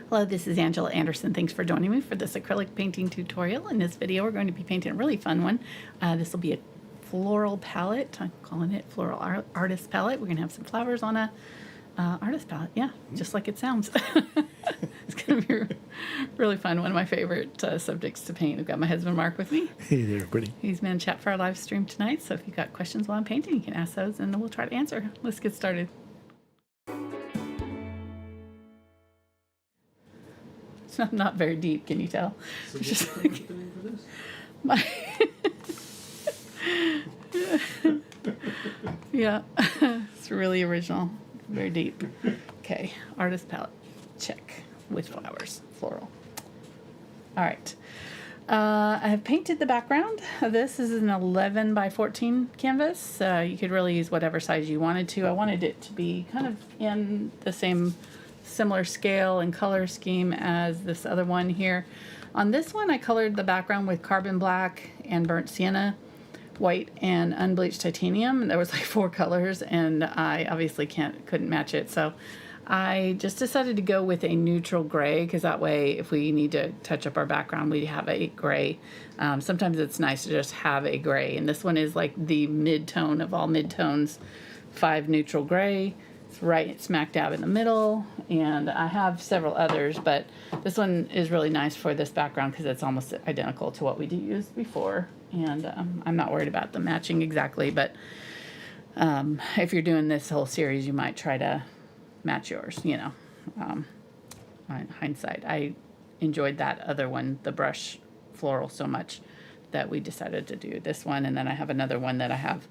Hello, this is Angela Anderson. Thanks for joining me for this acrylic painting tutorial. In this video, we're going to be painting a really fun one. This will be a floral palette. I'm calling it Floral Artist Palette. We're going to have some flowers on a artist palette. Yeah, just like it sounds. It's going to be really fun. One of my favorite subjects to paint. I've got my husband Mark with me. Hey there, everybody. He's been in chat for our live stream tonight, so if you've got questions while I'm painting, you can ask those and we'll try to answer. Let's get started. It's not very deep, can you tell? So Just what's the name for this? my yeah, it's really original, very deep. Okay, artist palette, check, with flowers, floral. All right, I have painted the background. This is an 11 by 14 canvas. You could really use whatever size you wanted to. I wanted it to be kind of in the similar scale and color scheme as this other one here. On this one, I colored the background with carbon black and burnt sienna, white, and unbleached titanium. There was like 4 colors, and I obviously couldn't match it, so I just decided to go with a neutral gray, because that way if we need to touch up our background, we have a gray. Sometimes it's nice to just have a gray, and this one is like the mid-tone of all mid-tones, 5 neutral gray. It's right smack dab in the middle, and I have several others, but this one is really nice for this background because it's almost identical to what we used before, and I'm not worried about them matching exactly, but if you're doing this whole series, you might try to match yours, you know. On hindsight, I enjoyed that other one, the brush floral, so much that we decided to do this one, and then I have another one that I have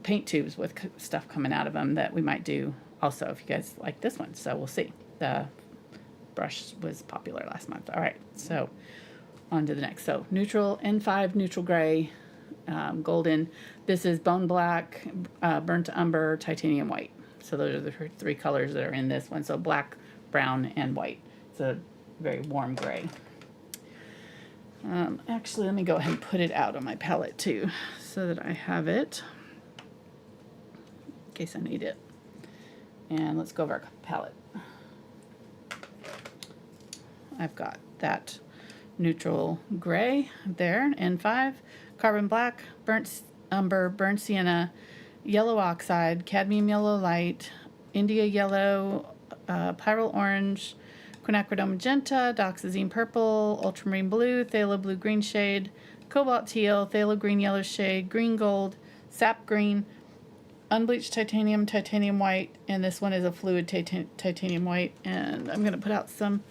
paint tubes with stuff coming out of them that we might do also if you guys like this one. So we'll see. The brush was popular last month. All right, so on to the next. So neutral, N5, neutral gray, golden. This is bone black, burnt umber, titanium white. So those are the 3 colors that are in this one. So black, brown, and white. It's a very warm gray. Actually, let me go ahead and put it out on my palette too so that I have it in case I need it. And let's go over our palette. I've got that neutral gray there, N5, carbon black, burnt umber, burnt sienna, yellow oxide, cadmium yellow light, India yellow, pyrrole orange, quinacridone magenta, doxazine purple, ultramarine blue, phthalo blue green shade, cobalt teal, phthalo green yellow shade, green gold, sap green, unbleached titanium, titanium white, and this one is a fluid titanium white. And I'm going to put out some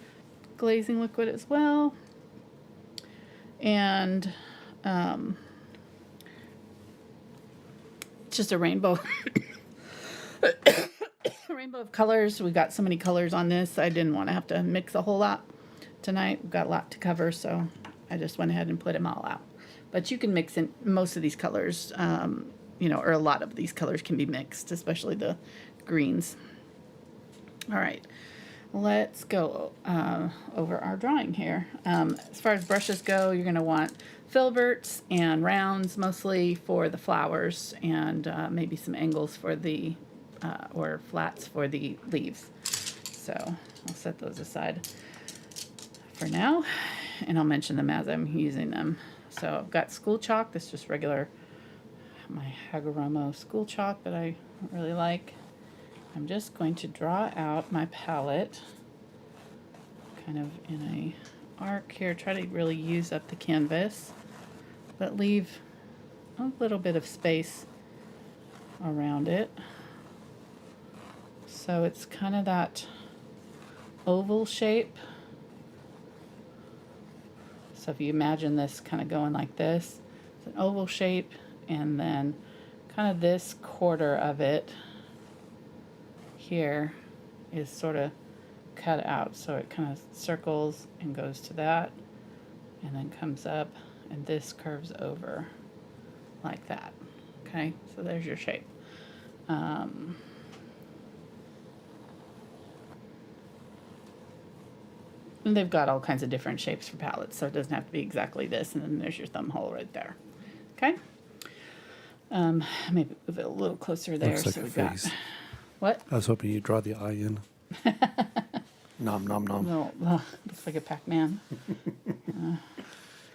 glazing liquid as well. And just a rainbow. Rainbow of colors. We got so many colors on this, I didn't want to have to mix a whole lot tonight. We've got a lot to cover, so I just went ahead and put them all out. But you can mix in most of these colors, you know, or a lot of these colors can be mixed, especially the greens. All right, let's go over our drawing here. As far as brushes go, you're going to want filberts and rounds mostly for the flowers, and maybe some angles for the or flats for the leaves. So I'll set those aside for now, and I'll mention them as I'm using them. So I've got school chalk. This is just regular, my Hagoromo school chalk that I really like. I'm just going to draw out my palette kind of in a arc here. Try to really use up the canvas, but leave a little bit of space around it. So it's kind of that oval shape. So if you imagine this kind of going like this, it's an oval shape, and then kind of this quarter of it here is sort of cut out. So it kind of circles and goes to that, and then comes up, and this curves over like that. Okay, so there's your shape. And they've got all kinds of different shapes for palettes, so it doesn't have to be exactly this. And then there's your thumb hole right there. Okay. Maybe move it a little closer there. Looks like so a we face. got what? I was hoping you'd draw the eye in. Nom nom nom. Little, looks like a Pac-Man.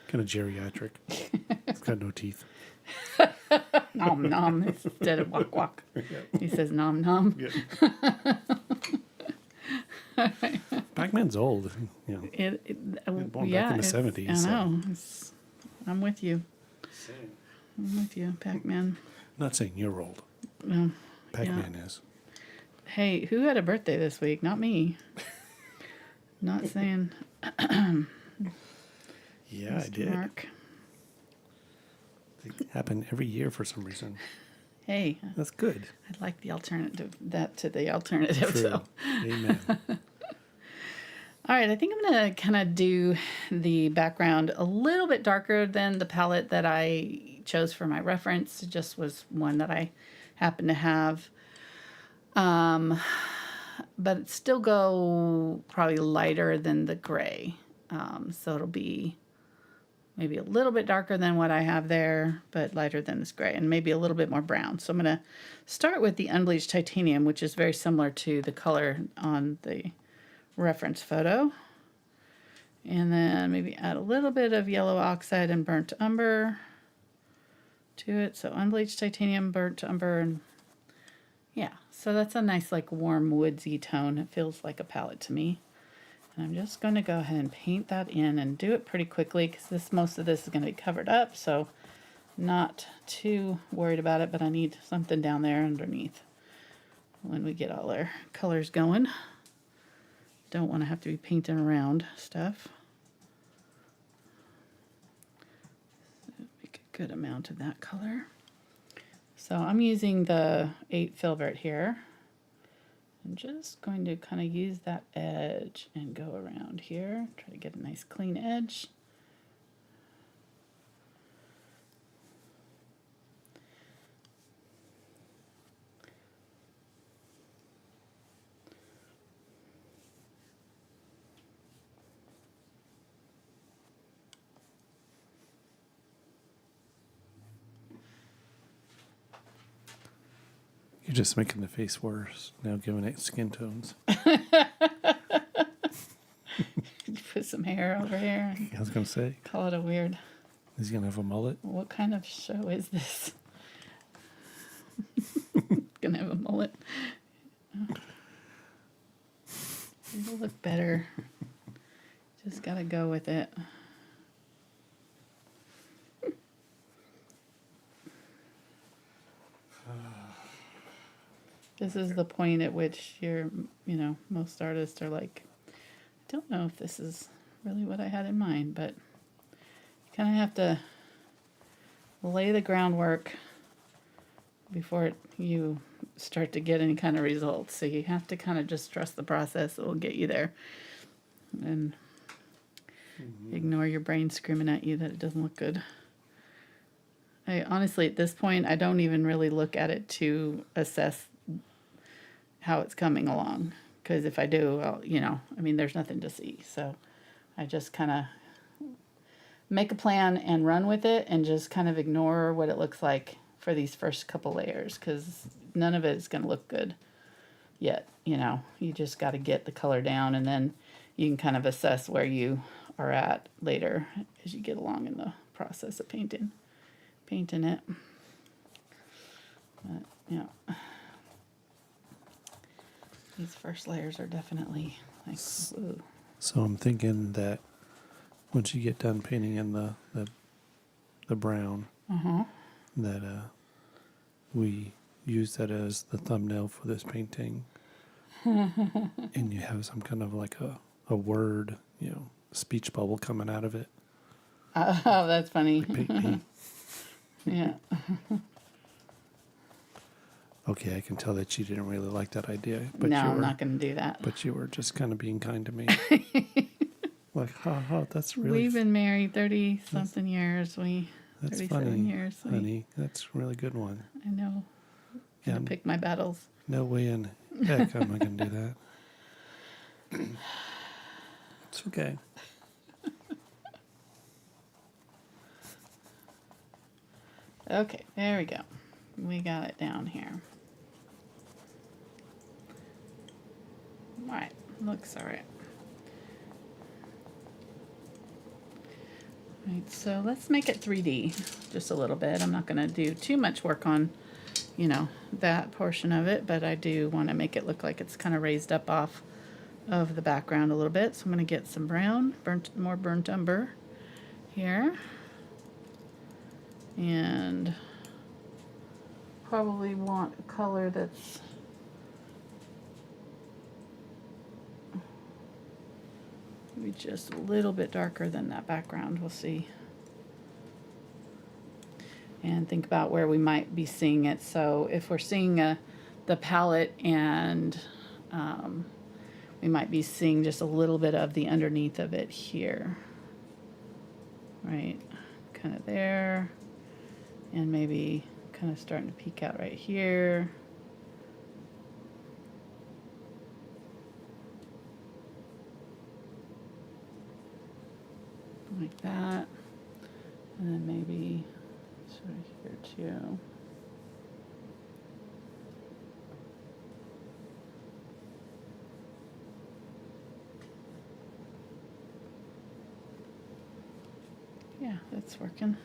Kind of geriatric. It's got no teeth. Nom nom instead of walk walk. He says nom nom. Yeah. Pac-Man's old. You know, born back in the 70s. I know. I'm with you. Same. I'm with you, Pac-Man. Not saying you're old. Pac-Man is. Hey, who had a birthday this week? Not me. Not saying. Yeah, Mr. I did. Mark. They happen every year for some reason. Hey, That's good. I'd like the alternative. That to the alternative. True. So. Amen. All right, I think I'm going to kind of do the background a little bit darker than the palette that I chose for my reference. It just was one that I happen to have. But it still go probably lighter than the gray. So it'll be maybe a little bit darker than what I have there, but lighter than this gray, and maybe a little bit more brown. So I'm going to start with the unbleached titanium, which is very similar to the color on the reference photo. And then maybe add a little bit of yellow oxide and burnt umber to it. So unbleached titanium, burnt umber, and yeah. So that's a nice like warm woodsy tone. It feels like a palette to me. And I'm just going to go ahead and paint that in and do it pretty quickly because most of this is going to be covered up. So not too worried about it, but I need something down there underneath when we get all our colors going. Don't want to have to be painting around stuff. So make a good amount of that color. So I'm using the 8 filbert here. I'm just going to kind of use that edge and go around here. Try to get a nice clean edge. You're just making the face worse. Now giving it skin tones. Put some hair over here. I was going to say. Call it a weird. He's going to have a mullet. What kind of show is this? Gonna have a mullet. It'll look better. Just gotta go with it. This is the point at which most artists are like, I don't know if this is really what I had in mind, but you kind of have to lay the groundwork before you start to get any kind of results. So you have to kind of just trust the process. It will get you there. And ignore your brain screaming at you that it doesn't look good. I honestly, at this point, I don't even really look at it to assess how it's coming along, because if I do, there's nothing to see. So I just kind of make a plan and run with it and just kind of ignore what it looks like for these first couple layers, because none of it is going to look good yet. You just got to get the color down, and then you can kind of assess where you are at later as you get along in the process of painting it. But, these first layers are definitely like, ooh. So I'm thinking that once you get done painting in the brown, that we use that as the thumbnail for this painting, and you have some kind of like a word, speech bubble coming out of it. Oh, that's funny. Like paint. Yeah. Okay, I can tell that you didn't really like that idea. But No, I'm not going to do that. But you were just kind of being kind to me. Like, that's really... We've been married 30-something years. That's 37 funny, years. honey. That's a really good one. I know. Yeah, Gotta pick my battles. No way in heck I'm not going to do that. It's okay. Okay, there we go. We got it down here. All right, looks all right. Right, so let's make it 3D just a little bit. I'm not going to do too much work on, you know, that portion of it, but I do want to make it look like it's kind of raised up off of the background a little bit. So I'm going to get some brown, more burnt umber here, and probably want a color that's maybe just a little bit darker than that background. We'll see. And think about where we might be seeing it. So if we're seeing the palette, and we might be seeing just a little bit of the underneath of it here. Right, kind of there, and maybe kind of starting to peek out right here. Like that, and then maybe sort of here too. Yeah, that's working.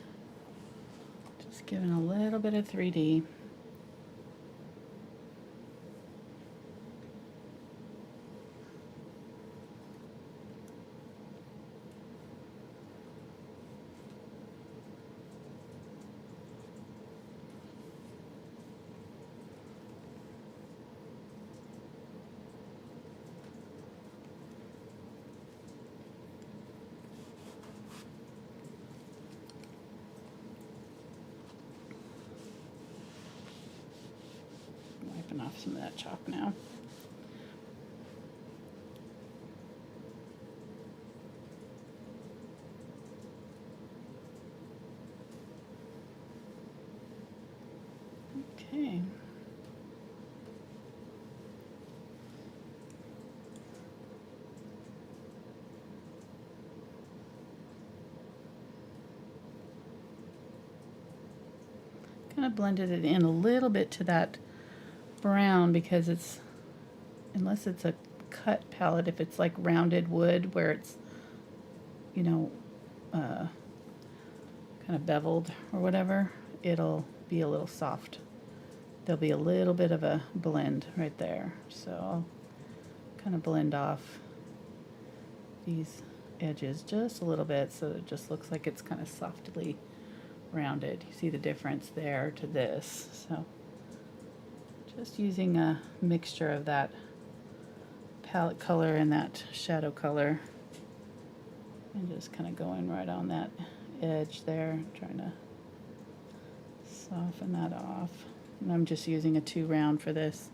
Just giving a little bit of 3D. Wiping off some of that chalk now. Okay. Kind of blended it in a little bit to that brown, because it's, unless it's a cut palette, if it's like rounded wood where it's, you know, kind of beveled or whatever, it'll be a little soft. There'll be a little bit of a blend right there. So I'll kind of blend off these edges just a little bit so that it just looks like it's kind of softly rounded. You see the difference there to this. So just using a mixture of that palette color and that shadow color, and just kind of going right on that edge there, trying to soften that off. And I'm just using a 2 round for this.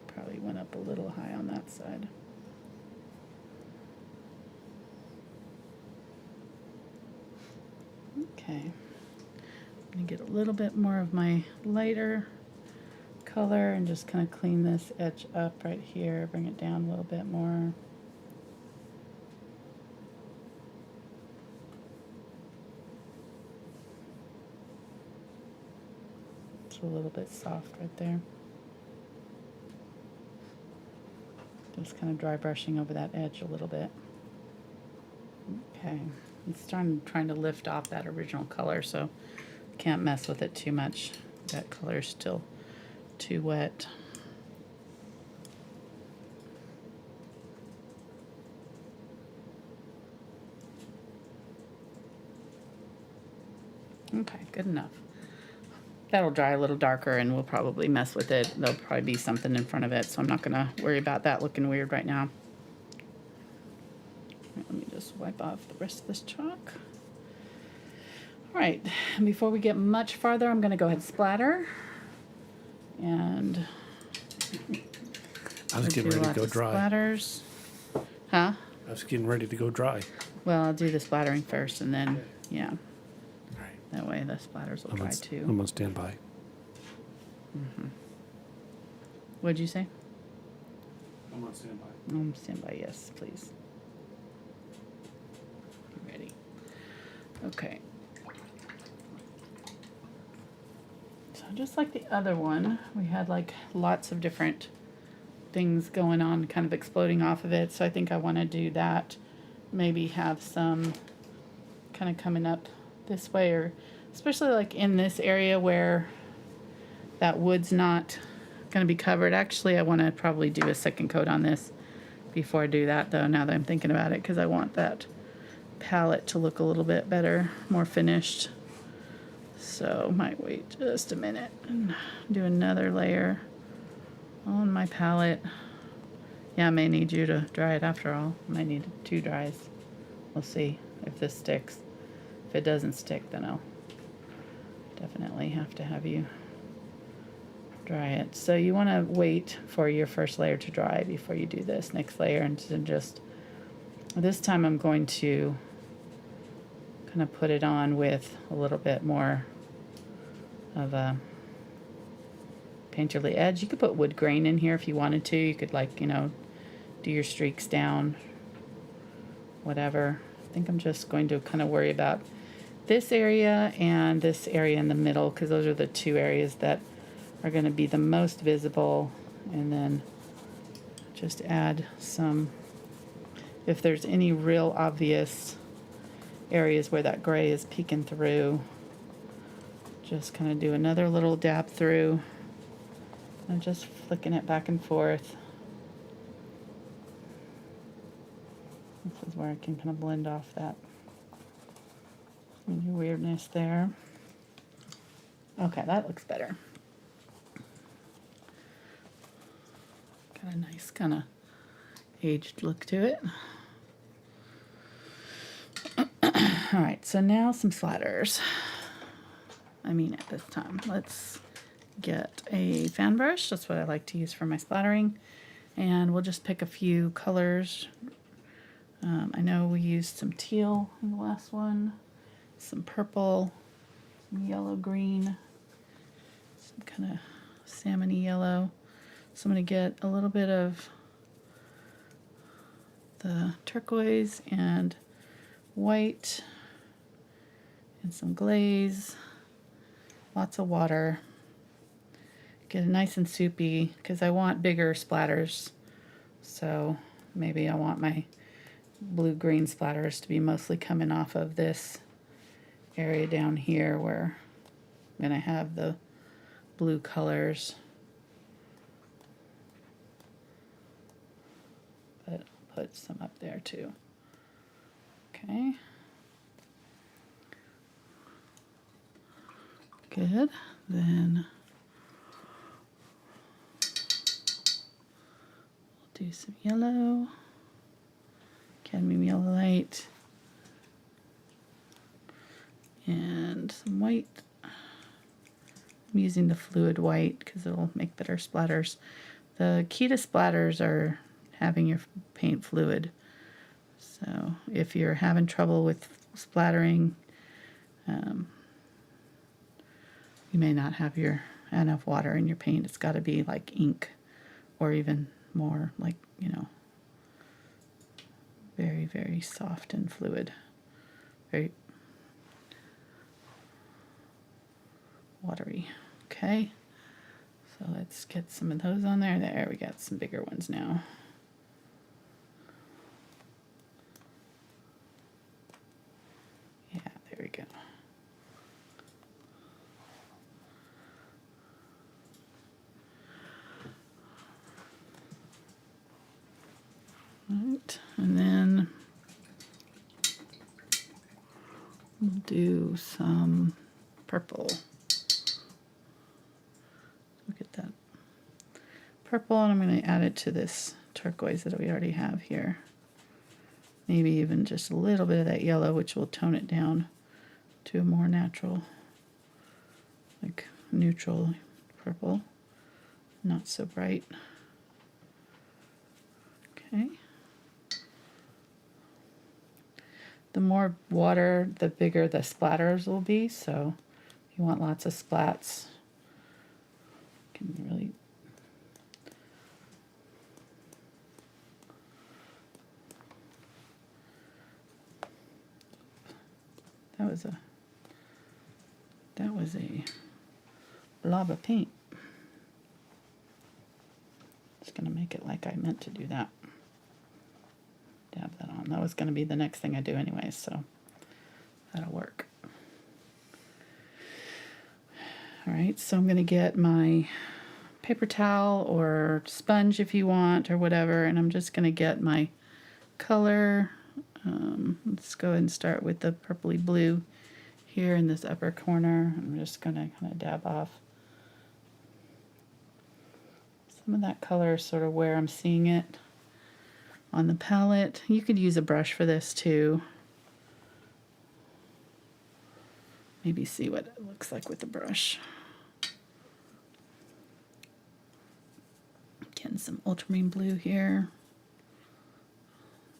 Probably went up a little high on that side. Okay, I'm going to get a little bit more of my lighter color and just kind of clean this edge up right here, bring it down a little bit more. It's a little bit soft right there. Just kind of dry brushing over that edge a little bit. Okay, it's trying to lift off that original color, so can't mess with it too much. That color's still too wet. Okay, good enough. That'll dry a little darker and we'll probably mess with it. There'll probably be something in front of it, so I'm not gonna worry about that looking weird right now. Let me just wipe off the rest of this chalk. All right, and before we get much farther, I'm gonna go ahead and splatter. And I was getting ready to go dry. Splatters. Huh? I was getting ready to go dry. Well, I'll do the splattering first, and then, yeah. All right. That way the splatters will dry too. I'm gonna stand by. What'd you say? I'm on standby. Stand by, yes, please. Ready. Okay. So just like the other one, we had like lots of different things going on, kind of exploding off of it. So I think I want to do that. Maybe have some kind of coming up this way, or especially like in this area where that wood's not going to be covered. Actually, I want to probably do a second coat on this before I do that, though, now that I'm thinking about it, because I want that palette to look a little bit better, more finished. So might wait just a minute and do another layer on my palette. Yeah, I may need you to dry it after all. I might need 2 dries. We'll see if this sticks. If it doesn't stick, then I'll definitely have to have you dry it. So you want to wait for your first layer to dry before you do this next layer, and then just this time I'm going to kind of put it on with a little bit more of a painterly edge. You could put wood grain in here if you wanted to. You could, like, you know, do your streaks down, whatever. I think I'm just going to kind of worry about this area and this area in the middle, because those are the 2 areas that are going to be the most visible. And then just add some, if there's any real obvious areas where that gray is peeking through, just kind of do another little dab through and just flicking it back and forth. This is where I can kind of blend off that weirdness there. Okay, that looks better. Got a nice kind of aged look to it. All right, so now some splatters. I mean, at this time, let's get a fan brush. That's what I like to use for my splattering. And we'll just pick a few colors. I know we used some teal in the last one, some purple, some yellow green, some kind of salmon-y yellow. So I'm going to get a little bit of the turquoise and white and some glaze, lots of water. Get it nice and soupy because I want bigger splatters. So maybe I want my blue-green splatters to be mostly coming off of this area down here where I'm going to have the blue colors. But I'll put some up there too. Okay. Good. Then we'll do some yellow, cadmium yellow light, and some white. I'm using the fluid white because it'll make better splatters. The key to splatters are having your paint fluid. So if you're having trouble with splattering, you may not have enough water in your paint. It's got to be like ink, or even more like, you know, very, very soft and fluid. Very watery. Okay. So let's get some of those on there. There, we got some bigger ones now. Yeah, there we go. Right, and then we'll do some purple. Look at that purple, and I'm going to add it to this turquoise that we already have here. Maybe even just a little bit of that yellow, which will tone it down to a more natural, like neutral purple, not so bright. Okay. The more water, the bigger the splatters will be, so if you want lots of splats, you can really that was a blob of paint. just going to make it like I meant to do that. Dab that on. That was going to be the next thing I do anyway, so that'll work. All right, so I'm going to get my paper towel or sponge if you want or whatever, and I'm just going to get my color. Let's go ahead and start with the purpley blue here in this upper corner. I'm just going to kind of dab off some of that color, sort of where I'm seeing it on the palette. You could use a brush for this too. Maybe see what it looks like with the brush. Getting some ultramarine blue here.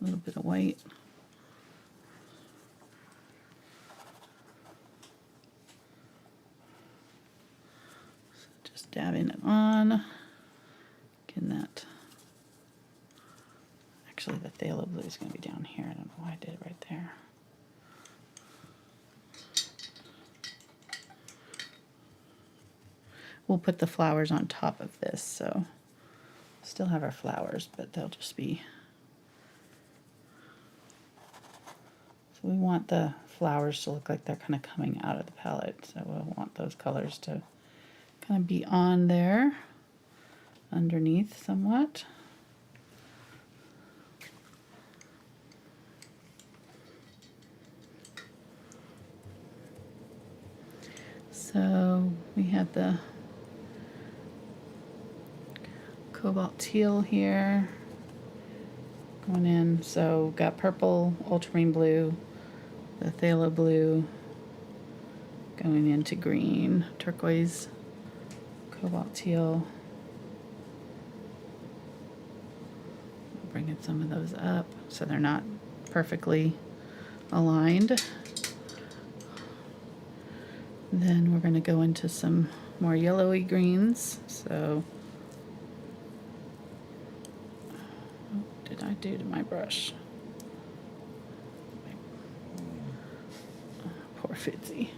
A little bit of white. So just dabbing it on. Getting that. Actually, the phthalo blue is going to be down here. I don't know why I did it right there. We'll put the flowers on top of this, so still have our flowers, but they'll just be. So we want the flowers to look like they're kind of coming out of the palette, so we'll want those colors to kind of be on there, underneath somewhat. So we have the cobalt teal here going in. So got purple, ultramarine blue, the phthalo blue going into green, turquoise, cobalt teal. Bringing some of those up so they're not perfectly aligned. Then we're going to go into some more yellowy greens. So what did I do to my brush? Oh, poor Fitzy.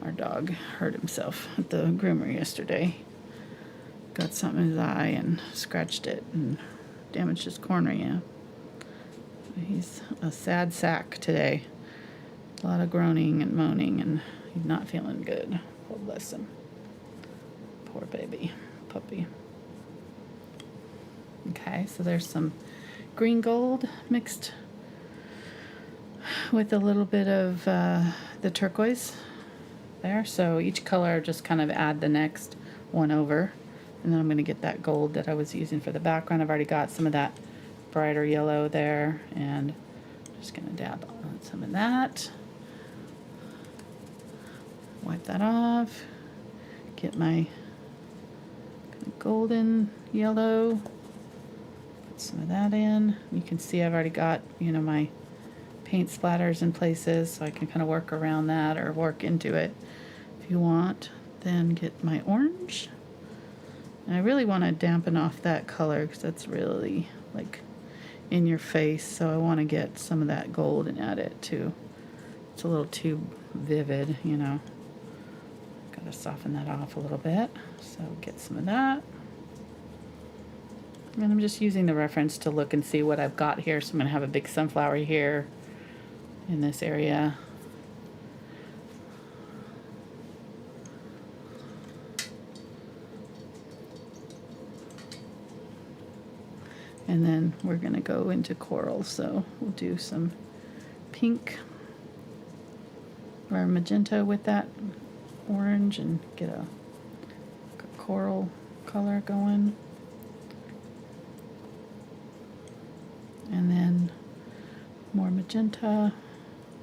Our dog hurt himself at the groomer yesterday. Got something in his eye and scratched it and damaged his cornea. He's a sad sack today. A lot of groaning and moaning, and he's not feeling good. Oh, bless him. Poor baby, puppy. Okay, so there's some green gold mixed with a little bit of the turquoise there. So each color, just kind of add the next one over. And then I'm going to get that gold that I was using for the background. I've already got some of that brighter yellow there, and I'm just going to dab on some of that. Wipe that off. Get my kind of golden yellow. Put some of that in. You can see I've already got, my paint splatters in places, so I can kind of work around that or work into it if you want. Then get my orange. And I really want to dampen off that color because that's really like in your face, so I want to get some of that gold and add it too. It's a little too vivid, Got to soften that off a little bit. So get some of that. And I'm just using the reference to look and see what I've got here. So I'm going to have a big sunflower here in this area. And then we're going to go into coral, so we'll do some pink or magenta with that orange and get a coral color going. And then more magenta.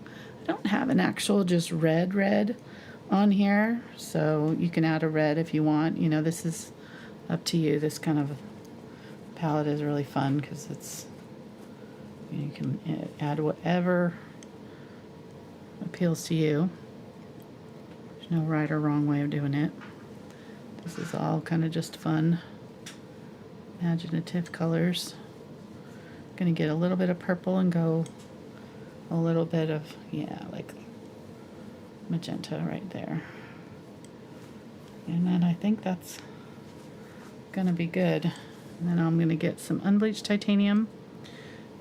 I don't have an actual just red on here, so you can add a red if you want. This is up to you. This kind of palette is really fun because you can add whatever appeals to you. There's no right or wrong way of doing it. This is all kind of just fun, imaginative colors. Gonna get a little bit of purple and go a little bit of, like magenta right there. And then I think that's gonna be good. And then I'm going to get some unbleached titanium.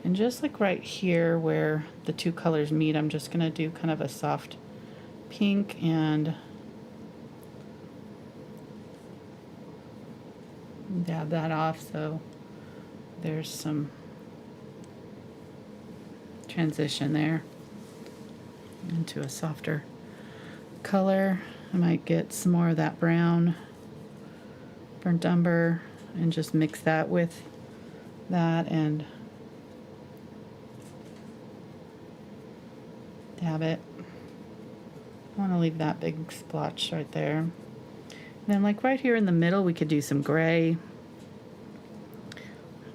And just like right here where the two colors meet, I'm just going to do kind of a soft pink and dab that off so there's some transition there into a softer color. I might get some more of that brown, burnt umber, and just mix that with that and dab it. I want to leave that big splotch right there. And then like right here in the middle we could do some gray.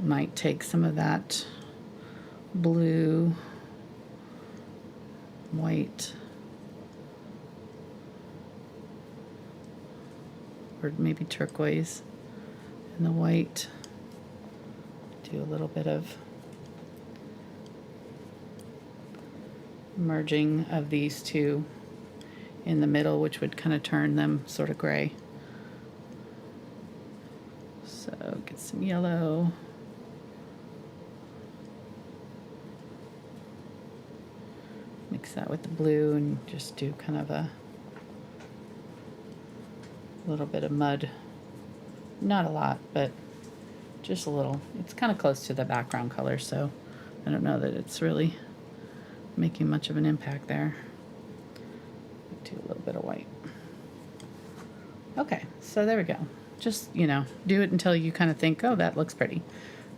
Might take some of that blue, white, or maybe turquoise and the white. Do a little bit of merging of these two in the middle, which would kind of turn them sort of gray. So get some yellow. Mix that with the blue and just do kind of a little bit of mud. Not a lot, but just a little. It's kind of close to the background color, so I don't know that it's really making much of an impact there. Do a little bit of white. Okay, so there we go. Just, you know, do it until you kind of think, oh, that looks pretty.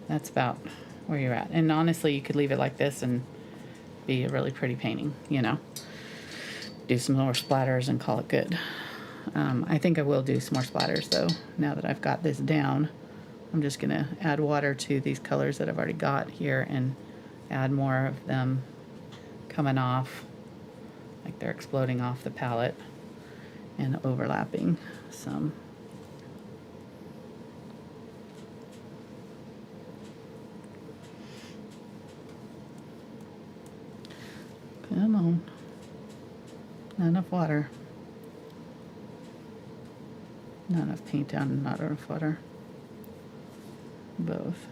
That's about where you're at. And honestly, you could leave it like this and be a really pretty painting, you know. Do some more splatters and call it good. I think I will do some more splatters though, now that I've got this down. I'm just gonna add water to these colors that I've already got here and add more of them coming off, like they're exploding off the palette and overlapping some. Come on. Not enough water. Not enough paint down and not enough water. Both.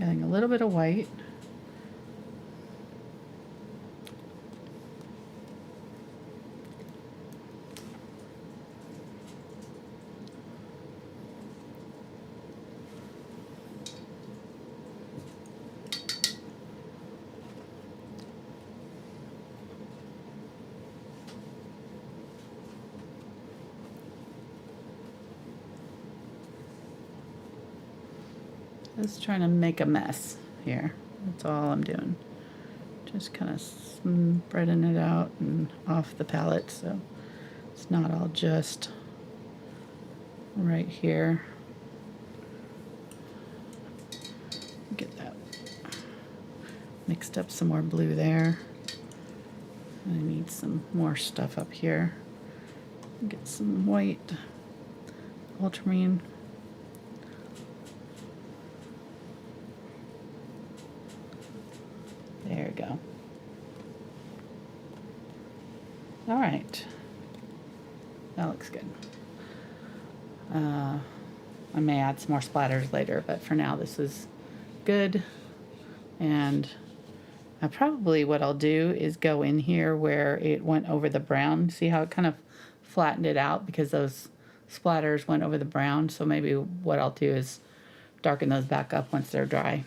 Adding a little bit of white. Just trying to make a mess here. That's all I'm doing. Just kind of spreading it out and off the palette so it's not all just right here. Get that mixed up some more blue there. I need some more stuff up here. Get some white, ultramarine. There we go. All right. That looks good. I may add some more splatters later, but for now this is good. And probably what I'll do is go in here where it went over the brown. See how it kind of flattened it out because those splatters went over the brown. So maybe what I'll do is darken those back up once they're dry.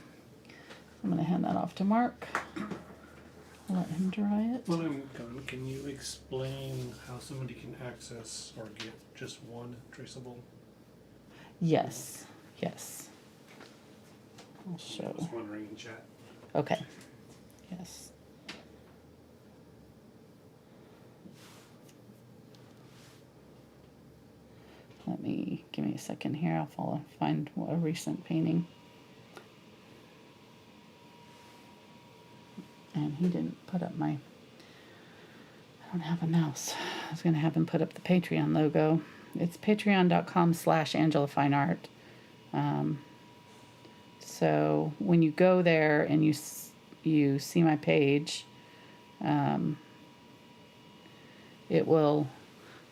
I'm going to hand that off to Mark. I'll let him dry it. When I'm done, can you explain how somebody can access or get just one traceable? Yes, yes. I'll show. I was wondering in chat. Okay. Yes. Give me a second here. I'll find a recent painting. And he didn't put up I don't have a mouse. I was going to have him put up the Patreon logo. It's patreon.com/AngelaFineArt. So when you go there and you see my page, it will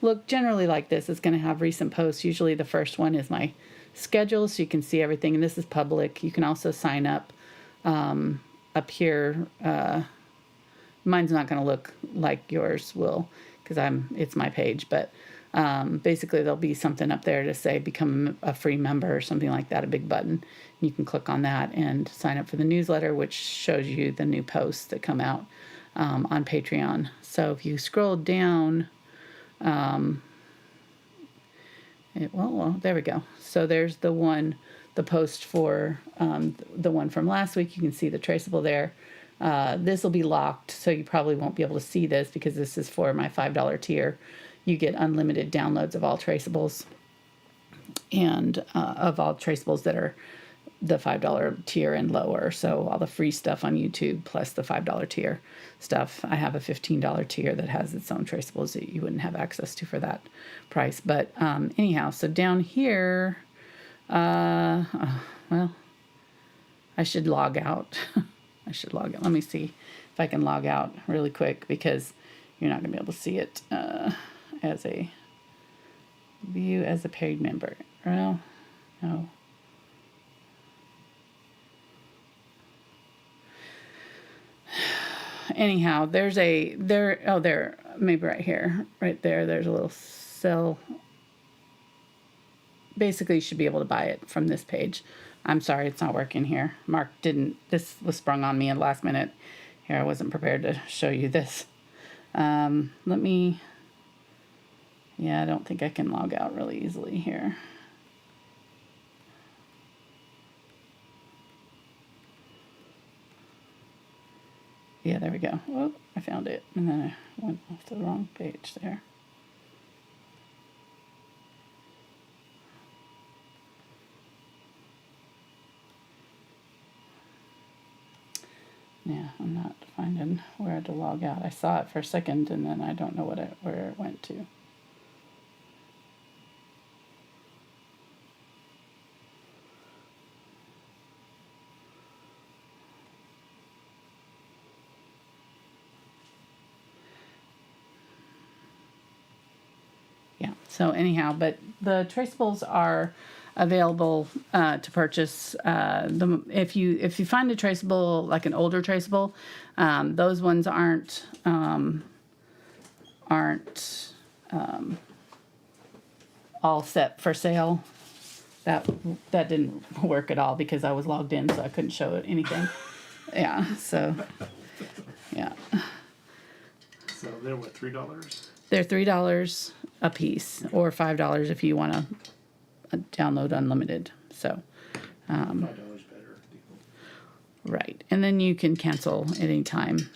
look generally like this. It's going to have recent posts. Usually the first one is my schedule, so you can see everything. And this is public. You can also sign up up here. Mine's not going to look like yours will, because it's my page, but basically there'll be something up there to say become a free member or something like that, a big button. You can click on that and sign up for the newsletter, which shows you the new posts that come out on Patreon. So if you scroll down, well, there we go. So there's the post for the one from last week. You can see the traceable there. This will be locked, so you probably won't be able to see this because this is for my $5 tier. You get unlimited downloads of all traceables and of all traceables that are the $5 tier and lower. So all the free stuff on YouTube plus the $5 tier stuff. I have a $15 tier that has its own traceables that you wouldn't have access to for that price. But anyhow, so down here, well, I should log out. I should log out. Let me see if I can log out really quick, because you're not going to be able to see it as a view as a paid member. Well, no. Anyhow, maybe right here, right there, there's a little cell. Basically, you should be able to buy it from this page. I'm sorry, it's not working here. This was sprung on me at the last minute. Here, I wasn't prepared to show you this. Yeah, I don't think I can log out really easily here. Yeah, there we go. Oh, I found it. And then I went off to the wrong page there. Yeah, I'm not finding where to log out. I saw it for a second, and then I don't know where it went to. Yeah, so anyhow, but the traceables are available to purchase. If you find a traceable, like an older traceable, those ones aren't all set for sale. That didn't work at all because I was logged in, so I couldn't show it anything. Yeah, so yeah. So they're what, $3? They're $3 a piece, or $5 if you want to download unlimited. So $5 better. right, and then you can cancel at any time,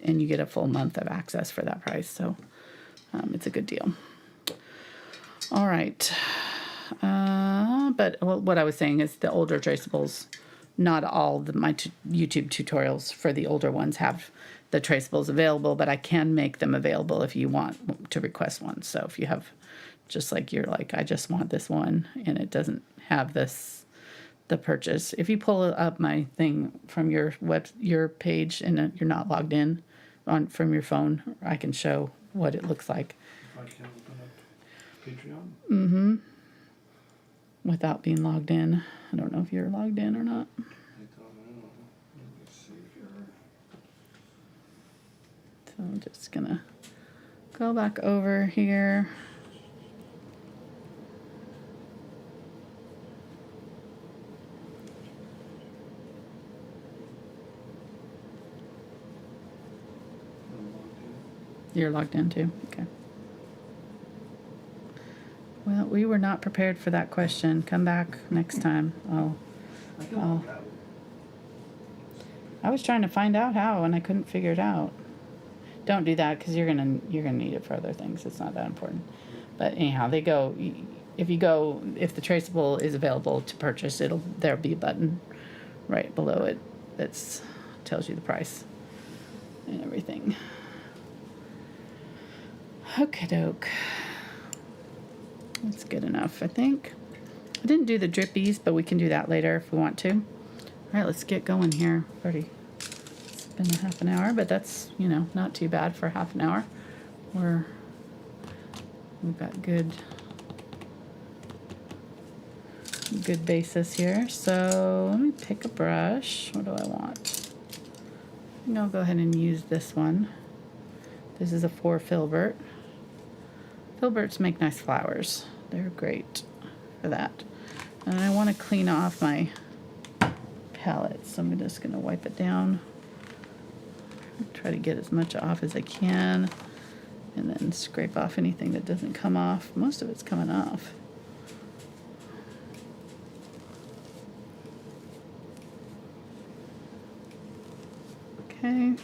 and you get a full month of access for that price. So it's a good deal. All right, but what I was saying is the older traceables, not all my YouTube tutorials for the older ones have the traceables available, but I can make them available if you want to request one. So if you have, just like you're like, I just want this one and it doesn't have the purchase. If you pull up my thing from your page and you're not logged in from your phone, I can show what it looks like. If I can open up Patreon? Mm-hmm. Without being logged in. I don't know if you're logged in or not. I don't know. Let me see here. So I'm just gonna go back over here. You're logged in too? Okay. Well, we were not prepared for that question. Come back next time. I was trying to find out how, and I couldn't figure it out. Don't do that, because you're gonna need it for other things. It's not that important. But anyhow, if the traceable is available to purchase, there'll be a button right below it that tells you the price and everything. Okie doke. That's good enough, I think. I didn't do the drippies, but we can do that later if we want to. All right, let's get going here. It's been a half an hour, but that's, not too bad for half an hour. We've got good basis here. So let me pick a brush. What do I want? I think I'll go ahead and use this one. This is a 4 filbert. Filberts make nice flowers. They're great for that. And I want to clean off my palette, so I'm just going to wipe it down. Try to get as much off as I can, and then scrape off anything that doesn't come off. Most of it's coming off. Okay.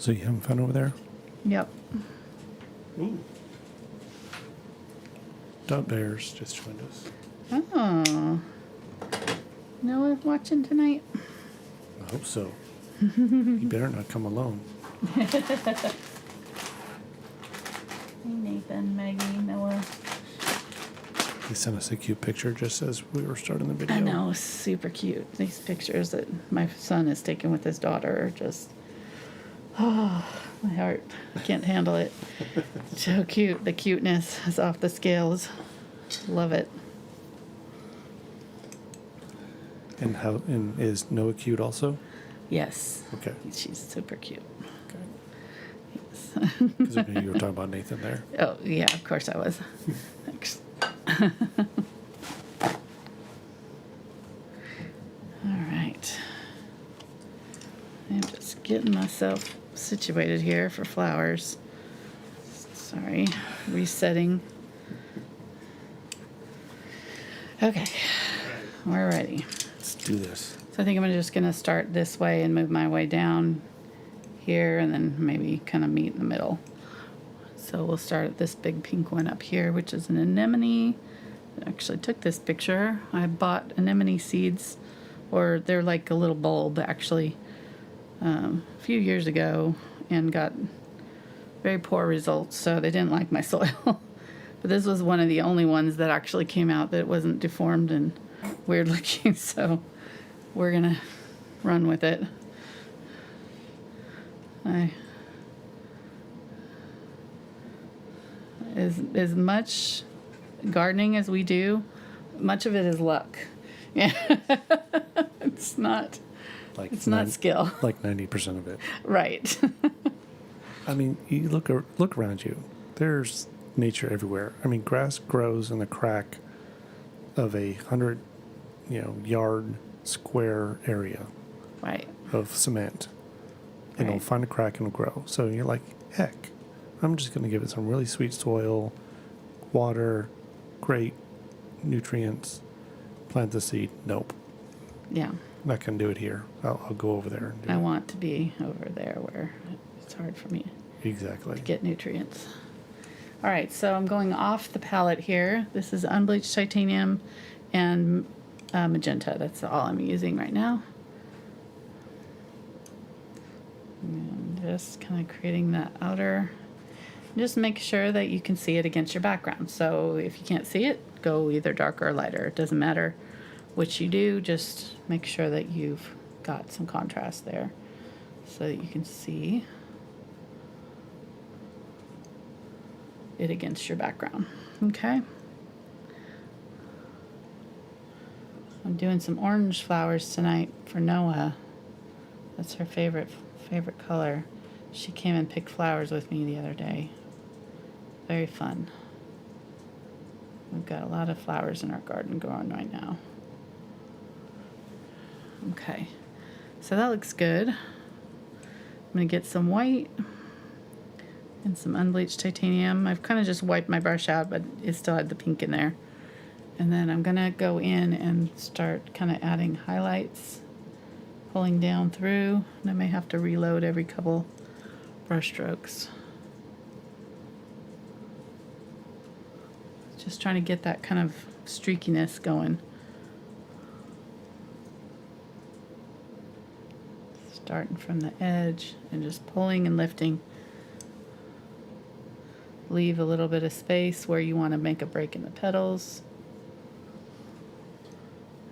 So you having fun over there? Yep. Ooh. Dot Bears just joined us. Oh. Noah watching tonight? I hope so. You better not come alone. Hey, Nathan, Maggie, Noah. He sent us a cute picture just as we were starting the video. I know, super cute. These pictures that my son has taken with his daughter are just, oh, my heart. I can't handle it. So cute. The cuteness is off the scales. Love it. And is Noah cute also? Yes. Okay. She's super cute. Okay. Yes. Because you were talking about Nathan there. Oh, yeah, of course I was. Thanks. All right. I'm just getting myself situated here for flowers. Sorry, resetting. Okay, we're ready. Let's do this. So I think I'm just gonna start this way and move my way down here, and then maybe kind of meet in the middle. So we'll start at this big pink one up here, which is an anemone. I actually took this picture. I bought anemone seeds, or they're like a little bulb actually, a few years ago, and got very poor results. So they didn't like my soil. But this was one of the only ones that actually came out that wasn't deformed and weird looking. So we're gonna run with it. As much gardening as we do, much of it is luck. Yeah, it's not skill. Like 90% of it. Right. I mean, you look around you. There's nature everywhere. I mean, grass grows in the crack of 100, yard square area Right. of cement. And Right. it'll find a crack and it'll grow. So you're like, heck, I'm just going to give it some really sweet soil, water, great nutrients, plant the seed. Nope. Yeah. Not going to do it here. I'll go over there. And do I it. want to be over there where it's hard for me Exactly. to get nutrients. All right, so I'm going off the palette here. This is unbleached titanium and magenta. That's all I'm using right now. And just kind of creating that outer. Just make sure that you can see it against your background. So if you can't see it, go either darker or lighter. It doesn't matter which you do. Just make sure that you've got some contrast there so that you can see it against your background. Okay. I'm doing some orange flowers tonight for Noah. That's her favorite color. She came and picked flowers with me the other day. Very fun. We've got a lot of flowers in our garden growing right now. Okay, so that looks good. I'm gonna get some white and some unbleached titanium. I've kind of just wiped my brush out, but it still had the pink in there. And then I'm gonna go in and start kind of adding highlights, pulling down through, and I may have to reload every couple brush strokes. Just trying to get that kind of streakiness going. Starting from the edge and just pulling and lifting. leave a little bit of space where you want to make a break in the petals.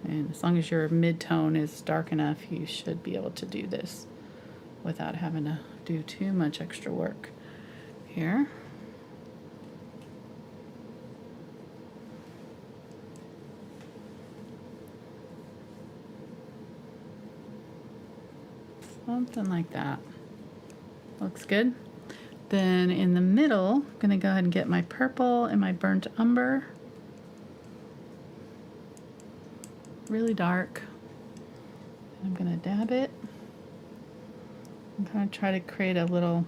And as long as your mid-tone is dark enough, you should be able to do this without having to do too much extra work here. Something like that. Looks good. Then in the middle, I'm gonna go ahead and get my purple and my burnt umber. Really dark. I'm gonna dab it. I'm gonna try to create a little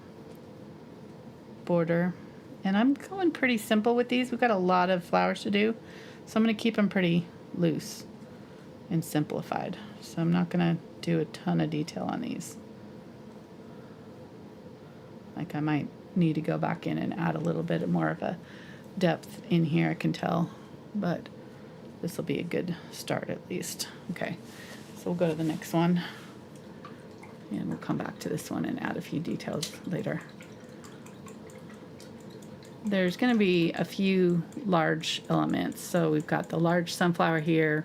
border. And I'm going pretty simple with these. We've got a lot of flowers to do, so I'm gonna keep them pretty loose and simplified. So I'm not gonna do a ton of detail on these. Like I might need to go back in and add a little bit more of a depth in here, I can tell, but this will be a good start at least. Okay, so we'll go to the next one and we'll come back to this one and add a few details later. There's going to be a few large elements. So we've got the large sunflower here,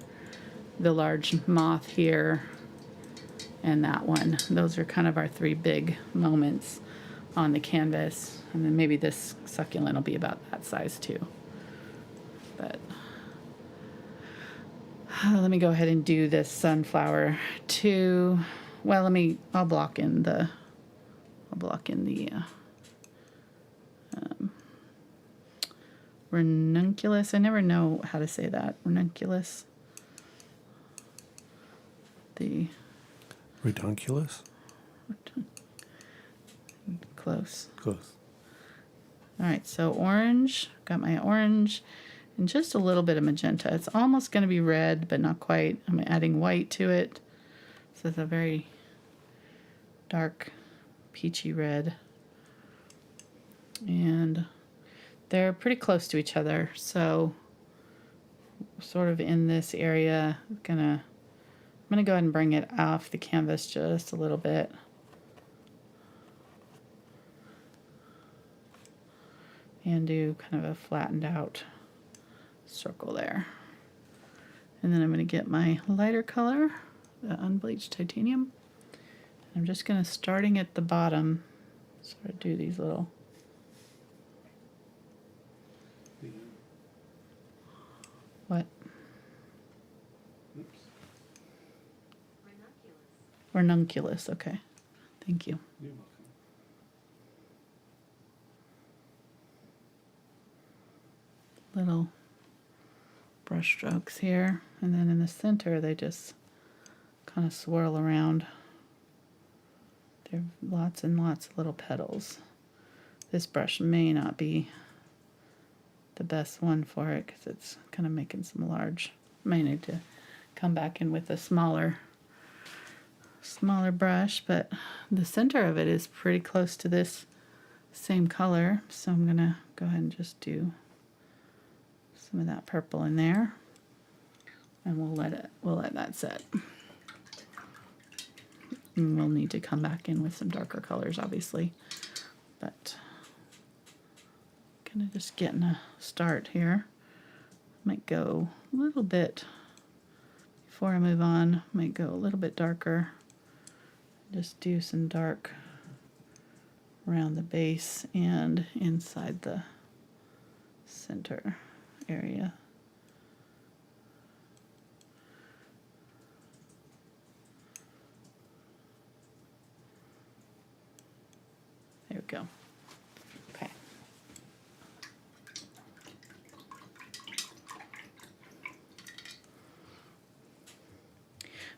the large moth here, and that one. Those are kind of our three big moments on the canvas. And then maybe this succulent will be about that size too. But let me go ahead and do this sunflower too. Well, I'll block in the ranunculus. I never know how to say that. Ranunculus. The Redunculus? close. Close. All right, so orange. Got my orange and just a little bit of magenta. It's almost going to be red, but not quite. I'm adding white to it. So it's a very dark peachy red. And they're pretty close to each other, so sort of in this area, I'm gonna go ahead and bring it off the canvas just a little bit. And do kind of a flattened out circle there. And then I'm gonna get my lighter color, the unbleached titanium. I'm just gonna, starting at the bottom, sort of do these little what? Oops. Ranunculus, okay. Thank you. You're welcome. Little brush strokes here, and then in the center they just kind of swirl around. There are lots and lots of little petals. This brush may not be the best one for it because it's kind of making some large. May need to come back in with a smaller brush, but the center of it is pretty close to this same color, so I'm gonna go ahead and just do some of that purple in there, and we'll let that set. And we'll need to come back in with some darker colors, obviously, but kind of just getting a start here. Might go a little bit, before I move on, might go a little bit darker. Just do some dark around the base and inside the center area. There we go. Okay.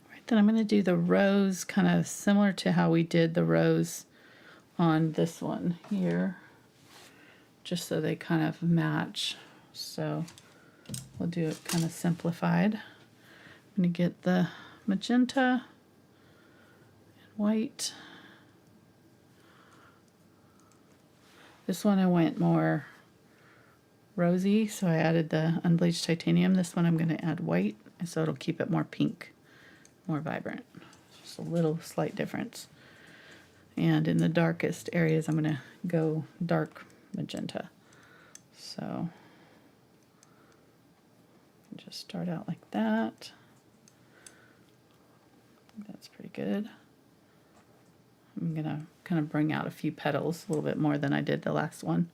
All right, then I'm going to do the rose kind of similar to how we did the rose on this one here, just so they kind of match. So we'll do it kind of simplified. I'm going to get the magenta and white. This one I went more rosy, so I added the unbleached titanium. This one I'm going to add white, and so it'll keep it more pink, more vibrant. Just a little slight difference. And in the darkest areas, I'm going to go dark magenta. So just start out like that. That's pretty good. I'm gonna kind of bring out a few petals, a little bit more than I did the last one.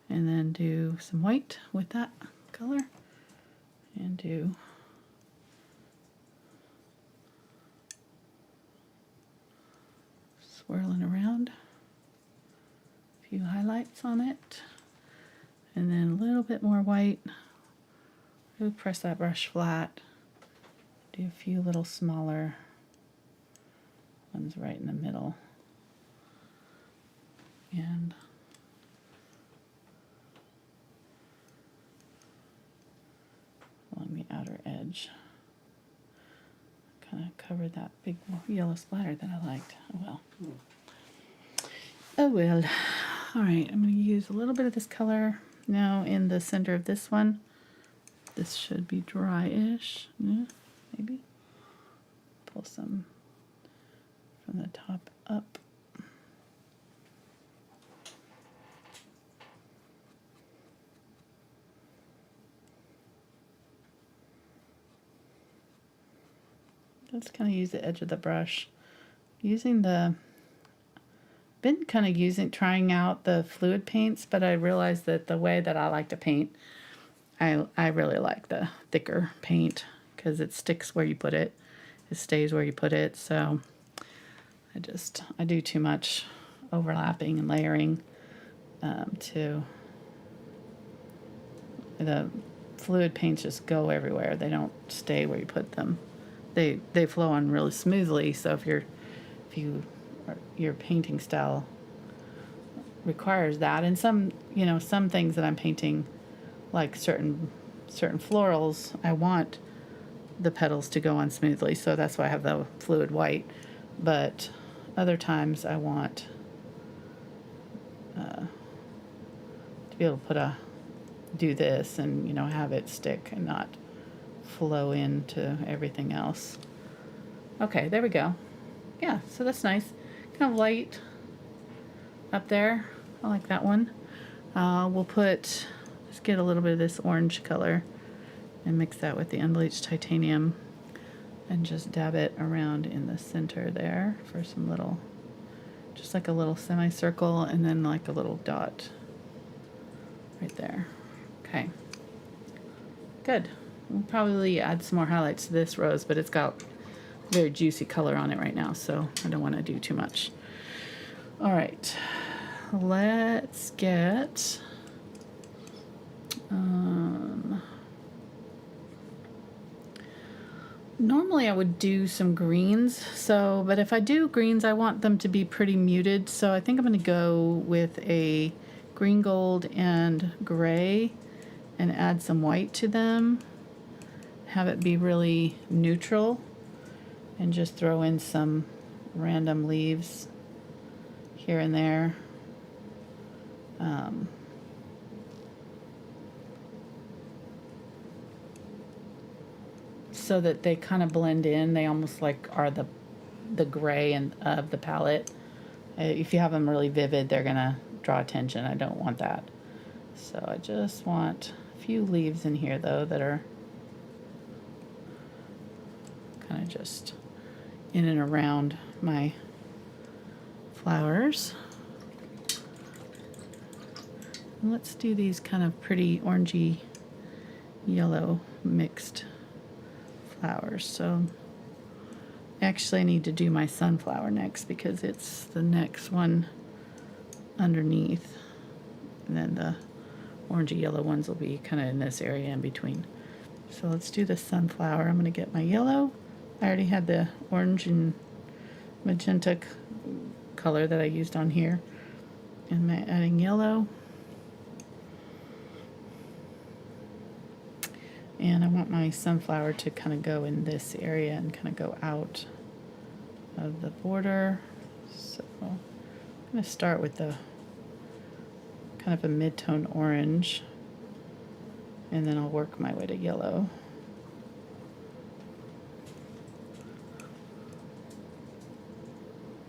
And then do some white with that color. And do swirling around. A few highlights on it. And then a little bit more white. Really press that brush flat. Do a few little smaller ones right in the middle. And along the outer edge. Kind of covered that big yellow splatter that I liked. Oh well. Oh well. Alright, I'm going to use a little bit of this color now in the center of this one. This should be dry-ish. Yeah, maybe. Pull some from the top up. Let's kind of use the edge of the brush. Been kind of trying out the fluid paints, but I realized that the way that I like to paint, I really like the thicker paint because it sticks where you put it. It stays where you put it. So I do too much overlapping and layering to the fluid paints just go everywhere. They don't stay where you put them. They flow on really smoothly. So if your painting style requires that, and some things that I'm painting, like certain florals, I want the petals to go on smoothly, so that's why I have the fluid white. But other times I want to be able to do this and have it stick and not flow into everything else. Okay, there we go. Yeah, so that's nice. Kind of light up there. I like that one. Let's get a little bit of this orange color and mix that with the unbleached titanium and just dab it around in the center there for some little, just like a little semicircle and then like a little dot right there. Okay, good. We'll probably add some more highlights to this rose, but it's got very juicy color on it right now, so I don't want to do too much. All right, let's get normally I would do some greens, but if I do greens I want them to be pretty muted, so I think I'm going to go with a green, gold, and gray and add some white to them, have it be really neutral, and just throw in some random leaves here and there. So that they kind of blend in. They almost like are the gray of the palette. If you have them really vivid, they're gonna draw attention. I don't want that. So I just want a few leaves in here though that are kind of just in and around my flowers. And let's do these kind of pretty orangey yellow mixed flowers. So actually I need to do my sunflower next because it's the next one underneath, and then the orangey yellow ones will be kind of in this area in between. So let's do the sunflower. I'm going to get my yellow. I already had the orange and magenta color that I used on here, and I'm adding yellow. And I want my sunflower to kind of go in this area and kind of go out of the border. So I'm going to start with the kind of a mid-tone orange, and then I'll work my way to yellow.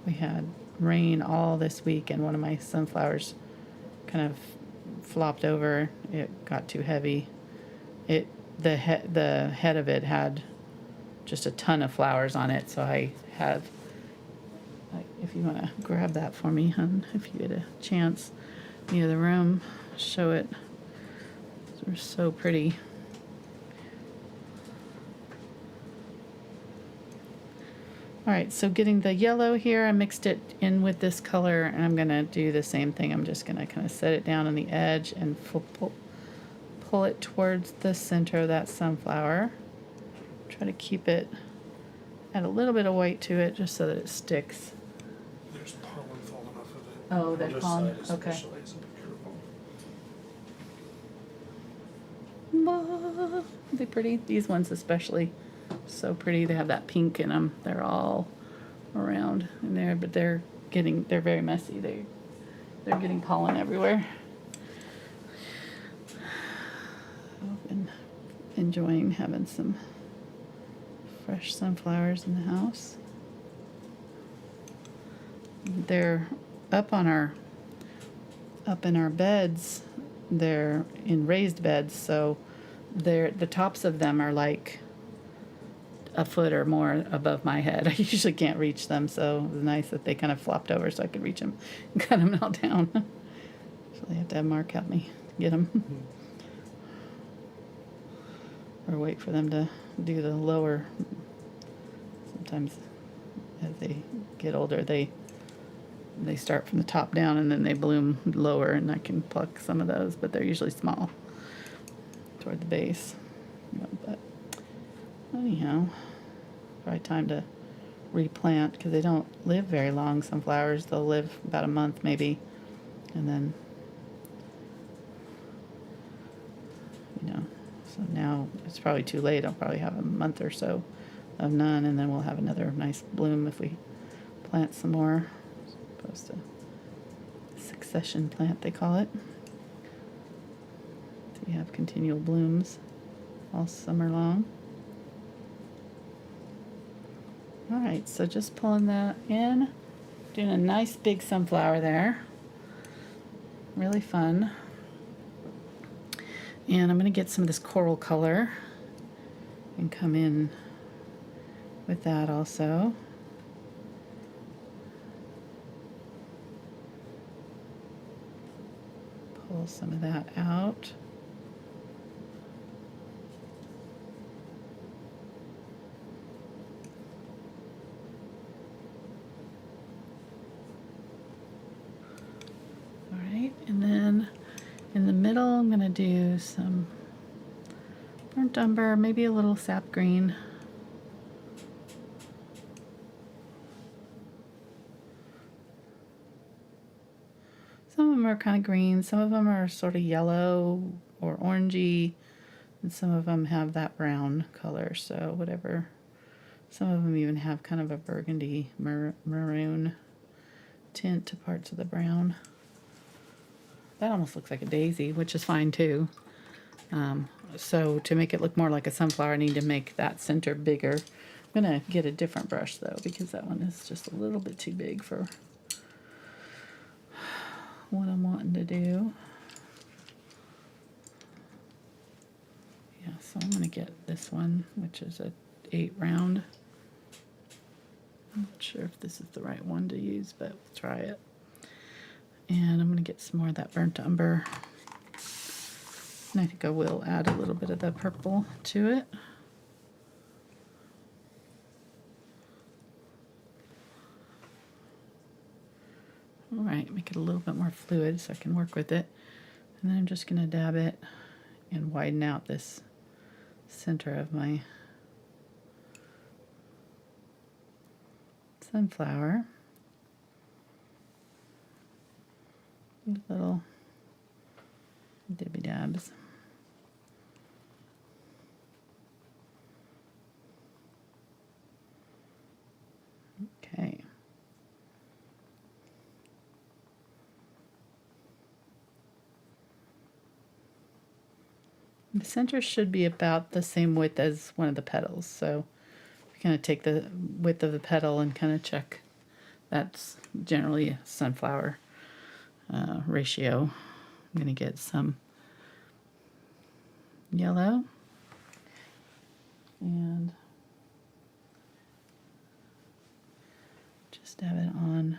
We had rain all this week, and one of my sunflowers kind of flopped over. It got too heavy. The head of it had just a ton of flowers on it, so I have, like, if you want to grab that for me, hon, if you get a chance near the room, show it. They're so pretty. All right, so getting the yellow here, I mixed it in with this color, and I'm gonna do the same thing. I'm just gonna kind of set it down on the edge and pull it towards the center of that sunflower. Try to keep it, add a little bit of white to it just so that it sticks. There's pollen falling off of it. Oh, On there's this pollen? side Okay. especially, so be careful. Are they pretty? These ones especially, so pretty. They have that pink in them. They're all around in there, but they're very messy. They're getting pollen everywhere. I've been enjoying having some fresh sunflowers in the house. They're up in our beds. They're in raised beds, so the tops of them are like a foot or more above my head. I usually can't reach them, so it was nice that they kind of flopped over so I could reach them and cut them all down. So I have to have Mark help me get them. Or wait for them to do the lower. Sometimes as they get older, they start from the top down and then they bloom lower, and I can pluck some of those, but they're usually small toward the base. But anyhow, probably time to replant because they don't live very long. Some flowers, they'll live about a month maybe, and then, so now it's probably too late. I'll probably have a month or so of none, and then we'll have another nice bloom if we plant some more. As opposed to succession plant, they call it. So you have continual blooms all summer long. All right, so just pulling that in, doing a nice big sunflower there. Really fun. And I'm going to get some of this coral color and come in with that also. Pull some of that out. All right, and then in the middle, I'm going to do some burnt umber, maybe a little sap green. Some of them are kind of green, some of them are sort of yellow or orangey, and some of them have that brown color, so whatever. Some of them even have kind of a burgundy maroon tint to parts of the brown. That almost looks like a daisy, which is fine too. So to make it look more like a sunflower, I need to make that center bigger. I'm going to get a different brush though, because that one is just a little bit too big for what I'm wanting to do. Yeah, so I'm going to get this one, which is a 8 round. I'm not sure if this is the right one to use, but we'll try it. And I'm going to get some more of that burnt umber. And I think I will add a little bit of the purple to it. All right, make it a little bit more fluid so I can work with it. And then I'm just going to dab it and widen out this center of my sunflower. Little dibby dabs. Okay. The center should be about the same width as one of the petals, so we kind of take the width of the petal and kind of check. That's generally a sunflower ratio, I'm going to get some yellow and just dab it on.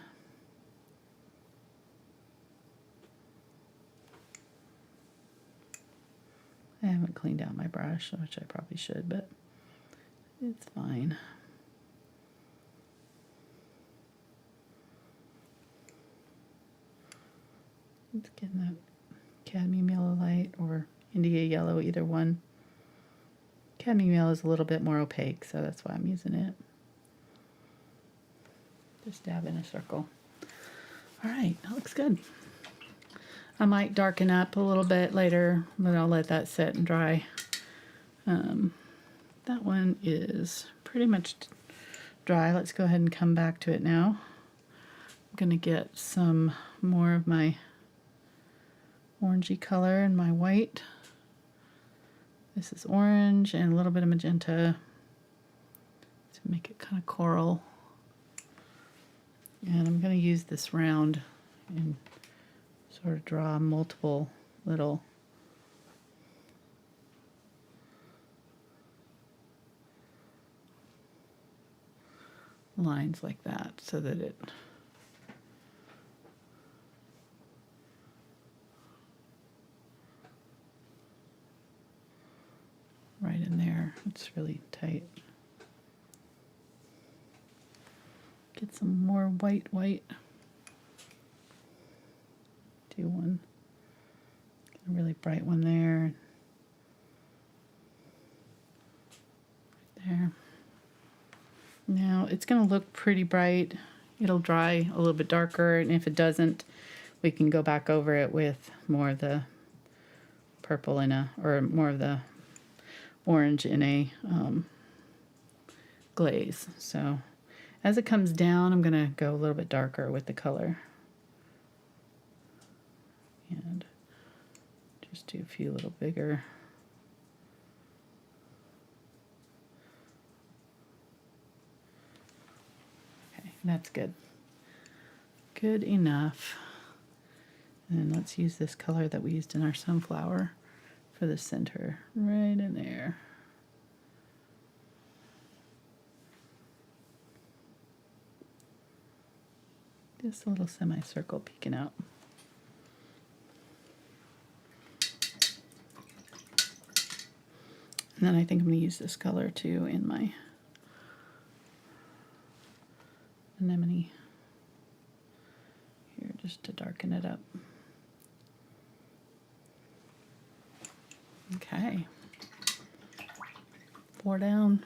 I haven't cleaned out my brush, which I probably should, but it's fine. It's getting that cadmium yellow light or India yellow, either one. Cadmium yellow is a little bit more opaque, so that's why I'm using it. Just dab in a circle. All right, that looks good. I might darken up a little bit later, but I'll let that sit and dry. That one is pretty much dry. Let's go ahead and come back to it now. I'm going to get some more of my orangey color in my white. This is orange and a little bit of magenta to make it kind of coral. And I'm going to use this round and sort of draw multiple little lines like that so that it right in there. It's really tight. Get some more white. Do one, a really bright one there. Right there. Now it's going to look pretty bright. It'll dry a little bit darker, and if it doesn't, we can go back over it with more of the purple or more of the orange in a glaze. So as it comes down, I'm going to go a little bit darker with the color. And just do a few little bigger. Okay, that's good. Good enough. And let's use this color that we used in our sunflower for the center, right in there. Just a little semicircle peeking out. And then I think I'm going to use this color too in my anemone here, just to darken it up. Okay. 4 down.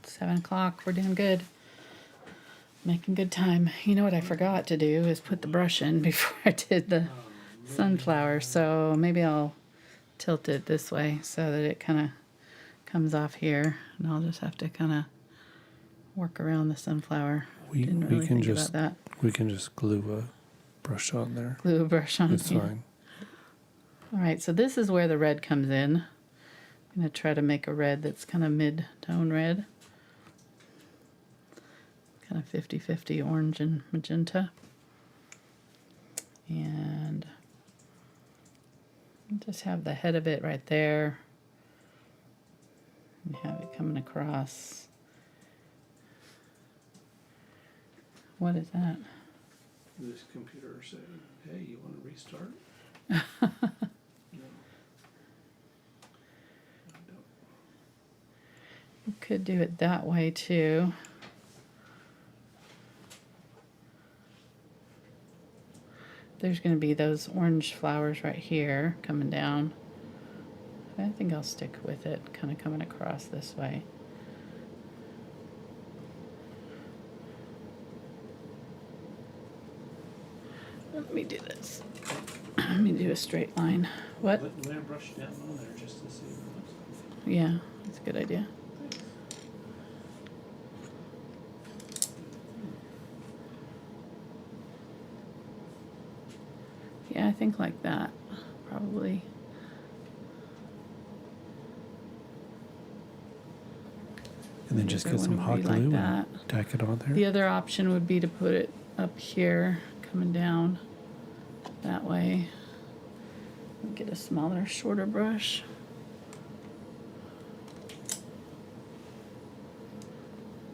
7 o'clock. We're doing good. Making good time. You know what I forgot to do is put the brush in before I did the sunflower. So maybe I'll tilt it this way so that it kind of comes off here, and I'll just have to kind of work around the sunflower. We really can think just about that. we can just glue a brush on there. Glue a brush on. It's yeah. fine. All right, so this is where the red comes in. I'm going to try to make a red that's kind of mid-tone red. Kind of 50-50 orange and magenta. And just have the head of it right there. And have it coming across. What is that? This computer saying, "Hey, you want to restart?" No. You could do it that way too. There's going to be those orange flowers right here coming down. I think I'll stick with it, kind of coming across this way. Let me do this. Let me do a straight line. What? Let her brush down on there just to see what it looks like. Yeah, that's a good idea. Yeah, I think like that, probably. And then just get some Everyone hot would be like glue that. and tack it on there. The other option would be to put it up here, coming down. That way, get a smaller, shorter brush.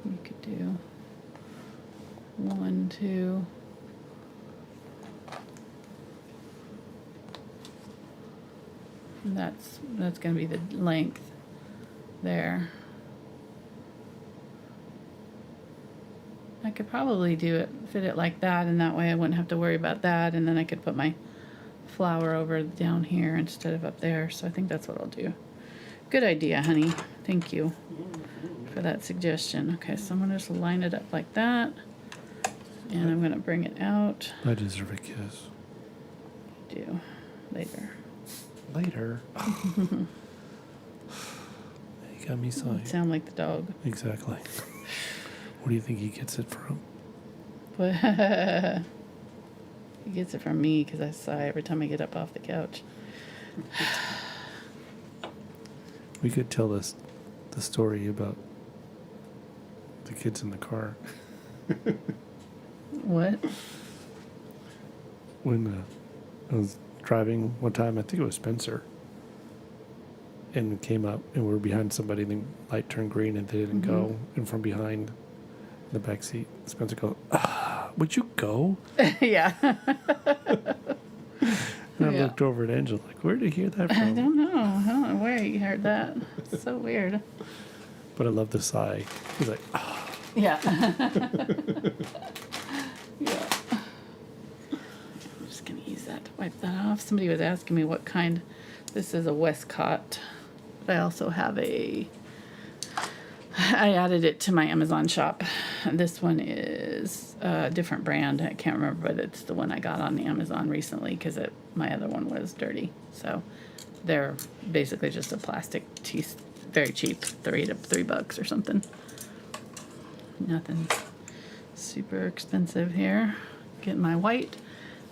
You could do 1, 2. And that's going to be the length there. I could probably fit it like that, and that way I wouldn't have to worry about that, and then I could put my flower over down here instead of up there. So I think that's what I'll do. Good idea, honey. Thank you for that suggestion. Okay, so I'm going to just line it up like that, and I'm going to bring it out. I deserve a kiss. Do later. Later. You got me sighing. Sound like the dog. Exactly. What do you think he gets it from? But he gets it from me because I sigh every time I get up off the couch. We could tell the story about the kids in the car. What? When I was driving one time, I think it was Spencer, and it came up, and we were behind somebody, and the light turned green, and they didn't go. And from behind the back seat, Spencer goes, "Would you go?" Yeah. And I looked over at Angela, like, "Where did you hear that from?" I don't know where you heard that. It's so weird. But I love the sigh. He's like, Yeah. Yeah. I'm just going to use that to wipe that off. Somebody was asking me what kind. This is a Westcott. But I also have I added it to my Amazon shop. This one is a different brand. I can't remember, but it's the one I got on the Amazon recently because my other one was dirty. So they're basically just a plastic teeth, very cheap, $3 or something. Nothing super expensive here. Get my white.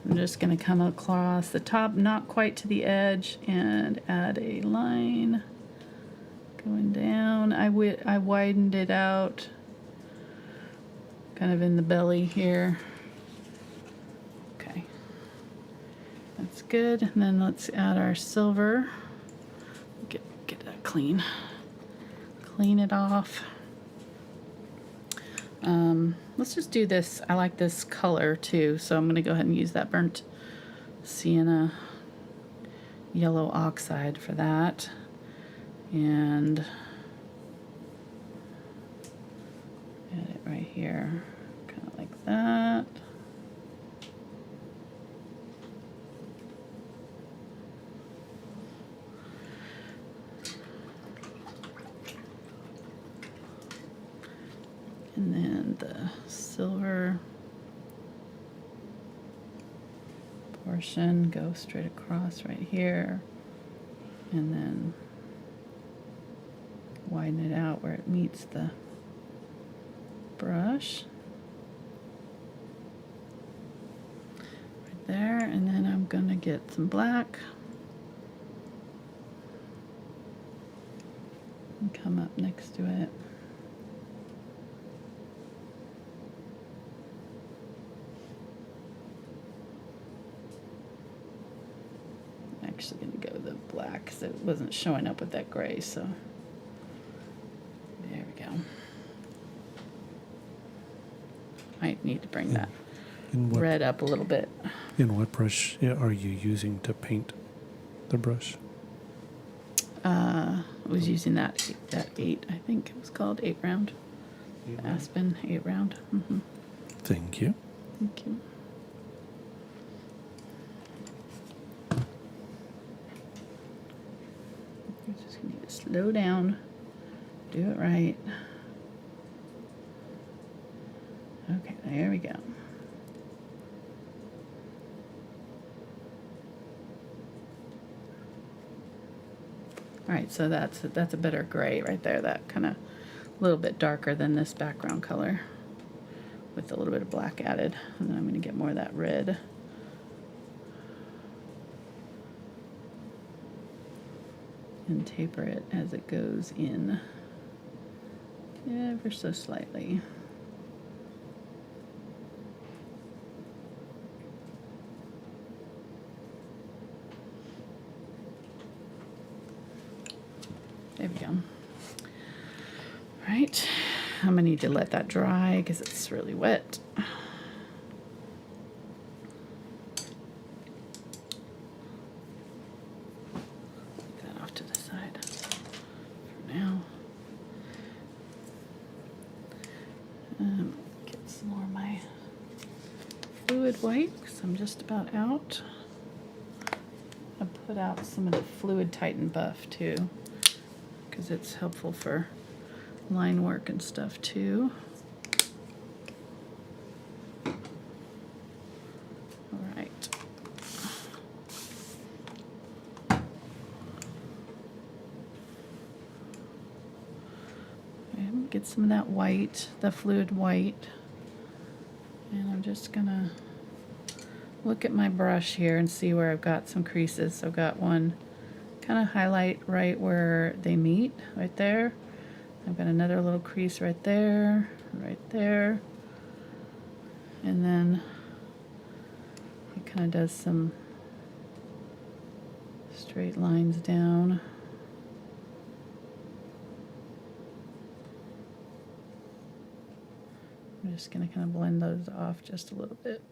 I'm just going to come across the top, not quite to the edge, and add a line going down. I widened it out kind of in the belly here. Okay, that's good. And then let's add our silver. Get that clean it off. Let's just do this. I like this color too, so I'm going to go ahead and use that burnt sienna yellow oxide for that. And add it right here, kind of like that. And then the silver portion goes straight across right here, and then widen it out where it meets the brush. Right there, and then I'm gonna get some black and come up next to it. Actually going to go the black because it wasn't showing up with that gray, so there we go. Might need to bring that red up a little bit. In what brush are you using to paint the brush? I was using that 8, I think it was called 8 round. Aspen 8 round. Mm-hmm. Thank you. Thank you. Just need to slow down, do it right. Okay, there we go. All right, so that's a better gray right there. That kind of a little bit darker than this background color, with a little bit of black added. And then I'm going to get more of that red. And taper it as it goes in, ever so slightly. There we go. All right, I'm gonna need to let that dry because it's really wet. Put that off to the side for now. Get some more of my fluid white because I'm just about out. I put out some of the Fluid Tighten buff too because it's helpful for line work and stuff too. All right. And get some of that white, the fluid white. And I'm just gonna look at my brush here and see where I've got some creases. So I've got one kind of highlight right where they meet, right there. I've got another little crease right there, and then it kind of does some straight lines down. I'm just going to kind of blend those off just a little bit.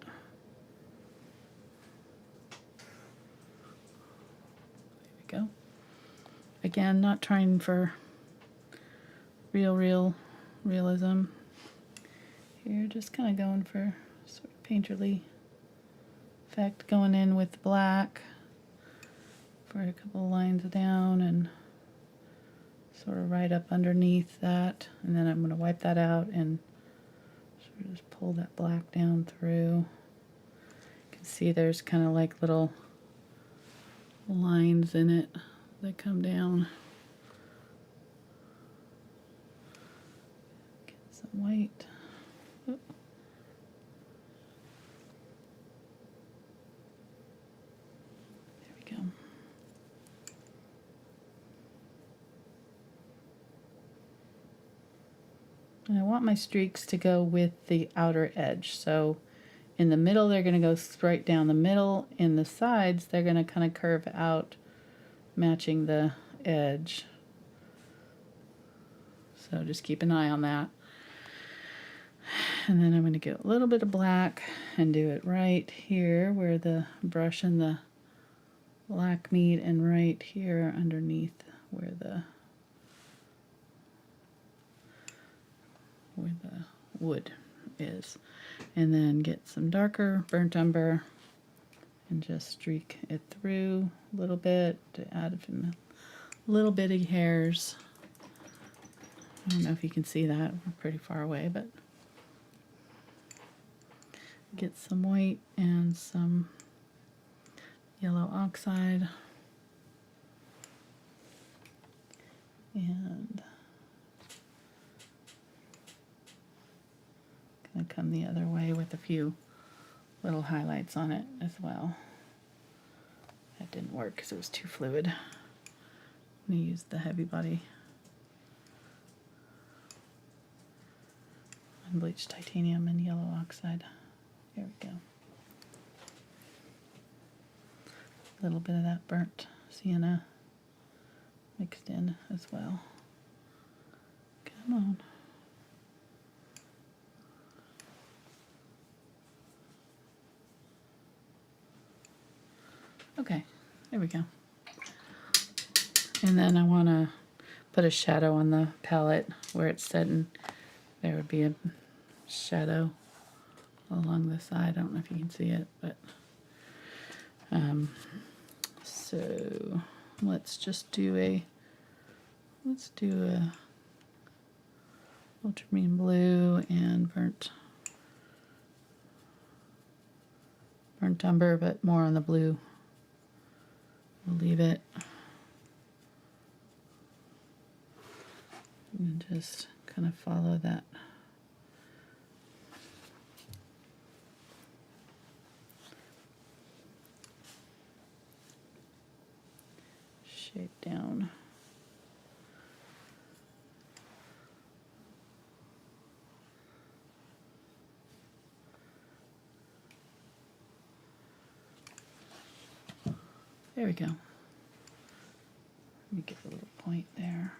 There we go. Again, not trying for realism here, just kind of going for sort of painterly effect, going in with the black for a couple of lines down and sort of right up underneath that, and then I'm going to wipe that out and sort of just pull that black down through. You can see there's kind of like little lines in it that come down. White. Oh. There we go. And I want my streaks to go with the outer edge. So in the middle, they're going to go straight down the middle. In the sides, they're going to kind of curve out, matching the edge. So just keep an eye on that. And then I'm going to get a little bit of black and do it right here where the brush and the black meet, and right here underneath where the wood is. And then get some darker burnt umber and just streak it through a little bit to add some little bitty hairs. I don't know if you can see that, we're pretty far away, but get some white and some yellow oxide, and gonna come the other way with a few little highlights on it as well. That didn't work because it was too fluid. I'm gonna use the heavy body unbleached titanium and yellow oxide. There we go. A little bit of that burnt sienna mixed in as well. Come on. Okay, there we go. And then I want to put a shadow on the palette where it's sitting. There would be a shadow along the side. I don't know if you can see it, but so let's do a ultramarine blue and burnt umber, but more on the blue. We'll leave it and just kind of follow that. Shape down. There we go. Let me get a little point there.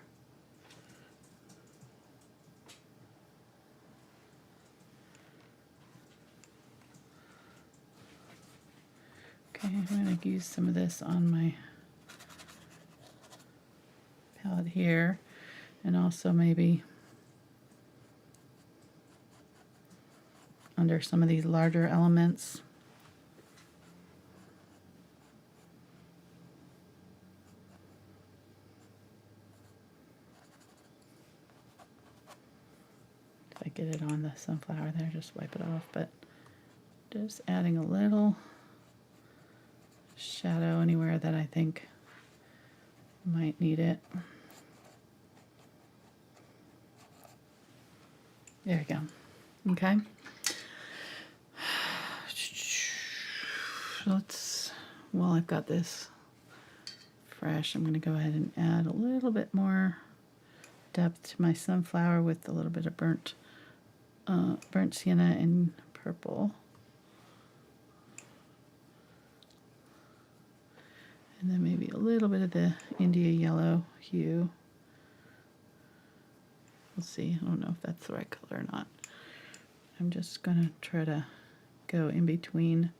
Okay, I'm going to use some of this on my palette here, and also maybe under some of these larger elements. If I get it on the sunflower there, just wipe it off, but just adding a little shadow anywhere that I think might need it. There we go. Okay. While I've got this fresh, I'm going to go ahead and add a little bit more depth to my sunflower with a little bit of burnt sienna and purple. And then maybe a little bit of the India yellow hue. We'll see. I don't know if that's the right color or not. I'm just going to try to go in between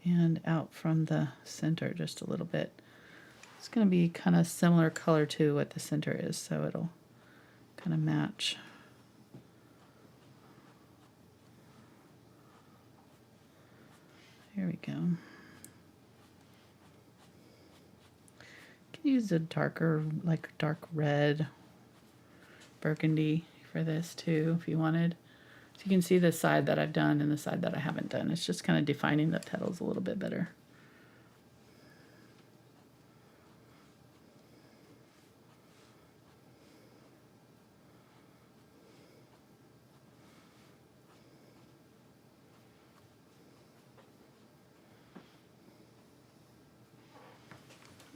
and out from the center just a little bit. It's going to be kind of similar color to what the center is, so it'll kind of match. Here we go. You can use a darker, like dark red, burgundy for this too, if you wanted. So you can see the side that I've done and the side that I haven't done. It's just kind of defining the petals a little bit better.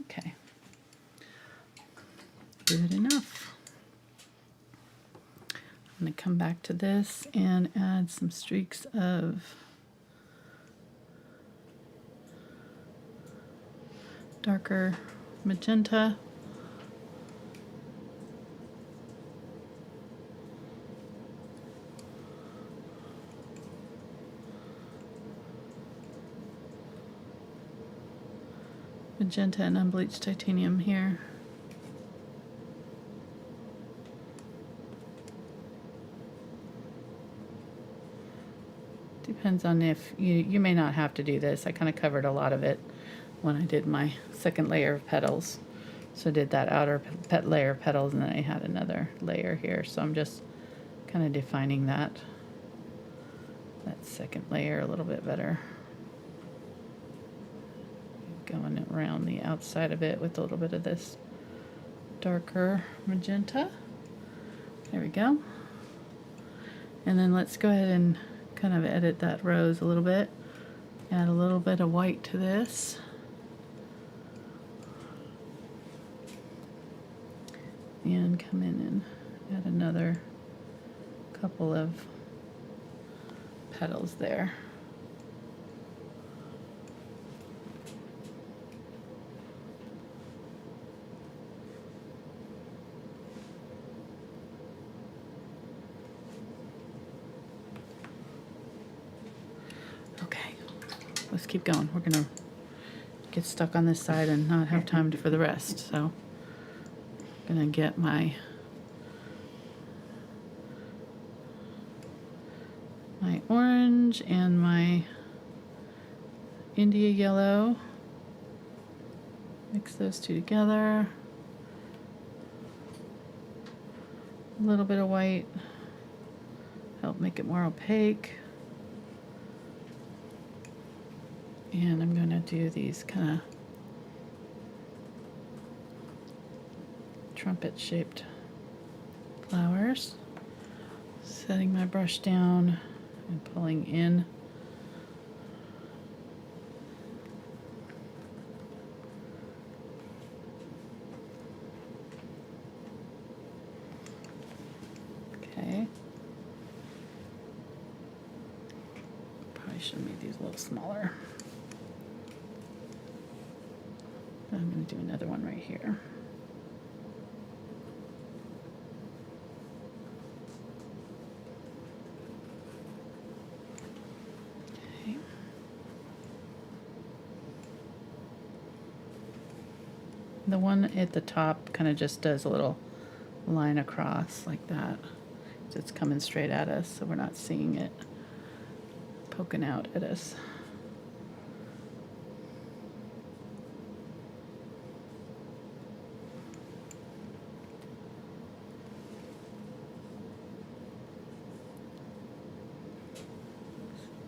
Okay. Good enough. I'm going to come back to this and add some streaks of darker magenta. Magenta and unbleached titanium here. Depends on if you may not have to do this. I kind of covered a lot of it when I did my second layer of petals. So I did that outer layer of petals, and then I had another layer here. So I'm just kind of defining that second layer a little bit better. Going around the outside of it with a little bit of this darker magenta. There we go. And then let's go ahead and kind of edit that rose a little bit. Add a little bit of white to this. And come in and add another couple of petals there. Let's keep going. We're gonna get stuck on this side and not have time for the rest. So I'm gonna get my orange and my India yellow. Mix those two together. A little bit of white. Help make it more opaque. And I'm going to do these kind of trumpet-shaped flowers. Setting my brush down and pulling in. Okay. Probably should have made these a little smaller. I'm going to do another one right here. The one at the top kind of just does a little line across like that. It's coming straight at us, so we're not seeing it poking out at us.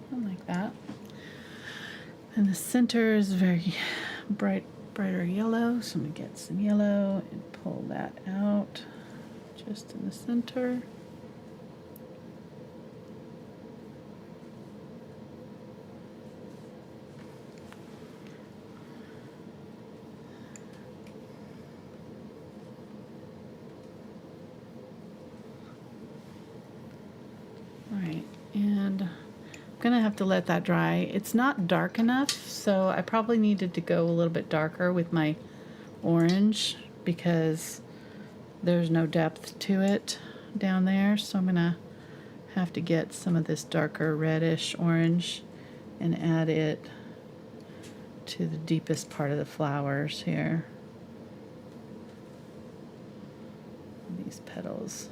Like that. And the center is very brighter yellow, so I'm going to get some yellow and pull that out just in the center. All right, and I'm gonna have to let that dry. It's not dark enough, so I probably needed to go a little bit darker with my orange because there's no depth to it down there. So I'm gonna have to get some of this darker reddish orange and add it to the deepest part of the flowers here. These petals.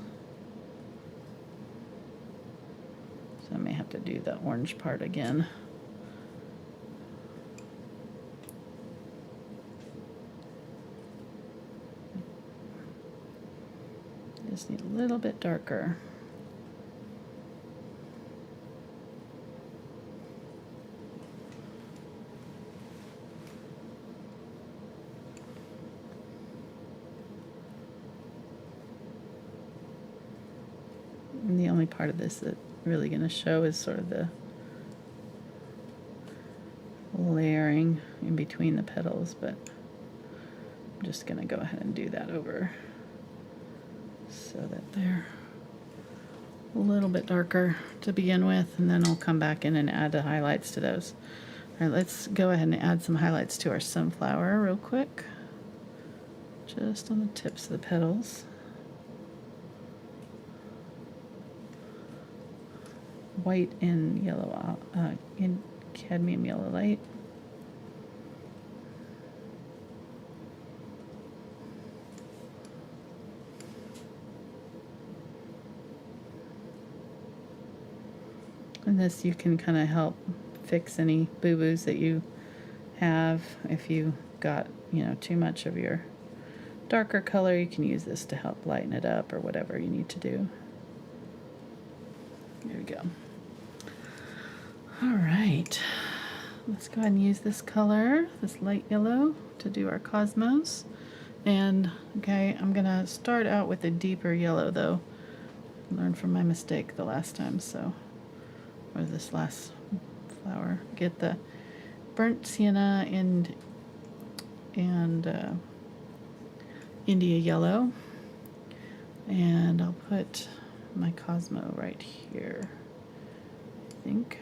So I may have to do the orange part again. Just need a little bit darker. And the only part of this that's really going to show is sort of the layering in between the petals, but I'm just going to go ahead and do that over so that they're a little bit darker to begin with, and then I'll come back in and add the highlights to those. All right, let's go ahead and add some highlights to our sunflower real quick, just on the tips of the petals. White and yellow, in cadmium yellow light. And this you can kind of help fix any boo-boos that you have. If you got, you know, too much of your darker color, you can use this to help lighten it up or whatever you need to do. There we go. All right, let's go ahead and use this color, this light yellow, to do our cosmos. And okay, I'm gonna start out with a deeper yellow though. Learned from my mistake the last time, so, or this last flower. Get the burnt sienna and India yellow, and I'll put my Cosmo right here, I think.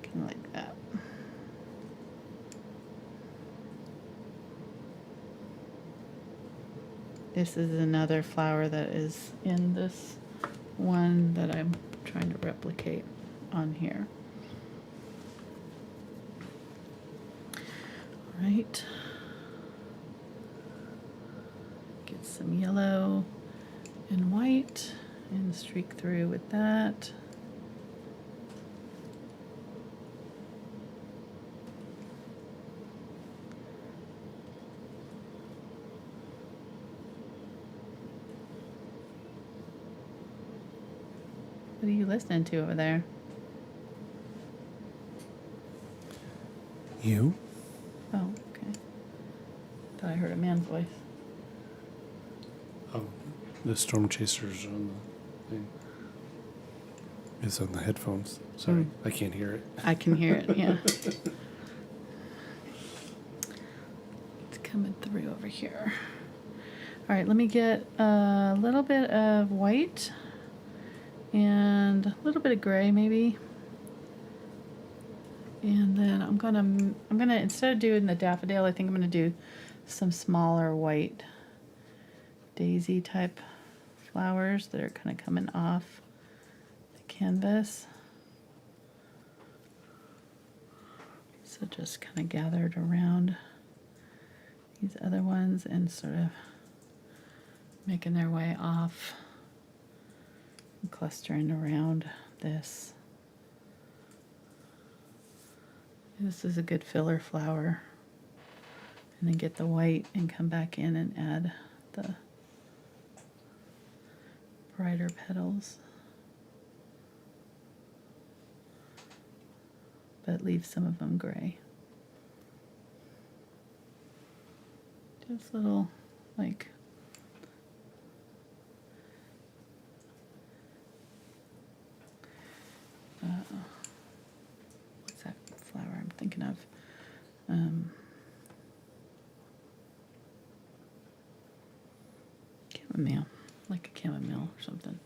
Kind of like that. This is another flower that is in this one that I'm trying to replicate on here. All right. Get some yellow and white and streak through with that. What are you listening to over there? You? Oh, okay. Thought I heard a man's voice. Oh, the storm chasers on the thing. It's on the headphones. Sorry, I can't hear it. I can hear it, yeah. It's coming through over here. All right, let me get a little bit of white and a little bit of gray maybe. And then I'm gonna instead of doing the daffodil, I think I'm gonna do some smaller white daisy type flowers that are kind of coming off canvas. So just kind of gathered around these other ones and sort of making their way off and clustering around this. This is a good filler flower. And then get the white and come back in and add the brighter petals. But leave some of them gray. Just little, like, what's that flower I'm thinking of? Chamomile, like a chamomile or something.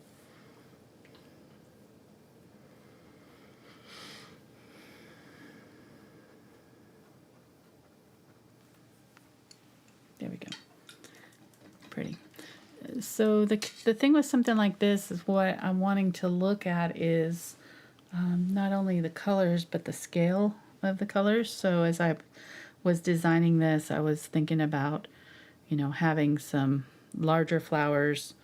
There we go. Pretty. So the thing with something like this is what I'm wanting to look at is not only the colors but the scale of the colors. So as I was designing this, I was thinking about, you know, having some larger flowers,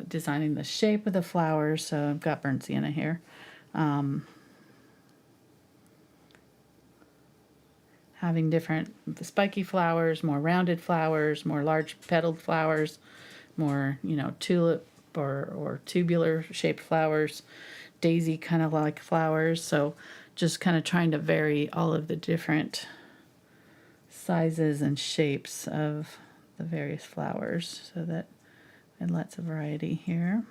designing the shape of the flowers. So I've got burnt sienna here. Having different spiky flowers, more rounded flowers, more large petaled flowers, more, you know, tulip or tubular shaped flowers, daisy kind of like flowers. So just kind of trying to vary all of the different sizes and shapes of the various flowers so that and lots of variety here.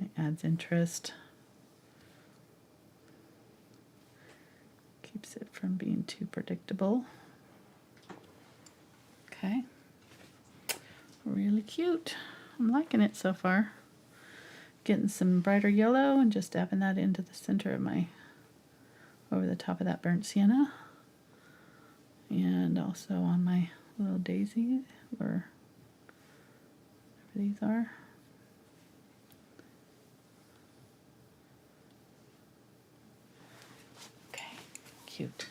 It adds interest. Keeps it from being too predictable. Okay. Really cute. I'm liking it so far. Getting some brighter yellow and just dabbing that into the center of my, over the top of that burnt sienna. And also on my little daisy, or whatever these are. Okay, cute.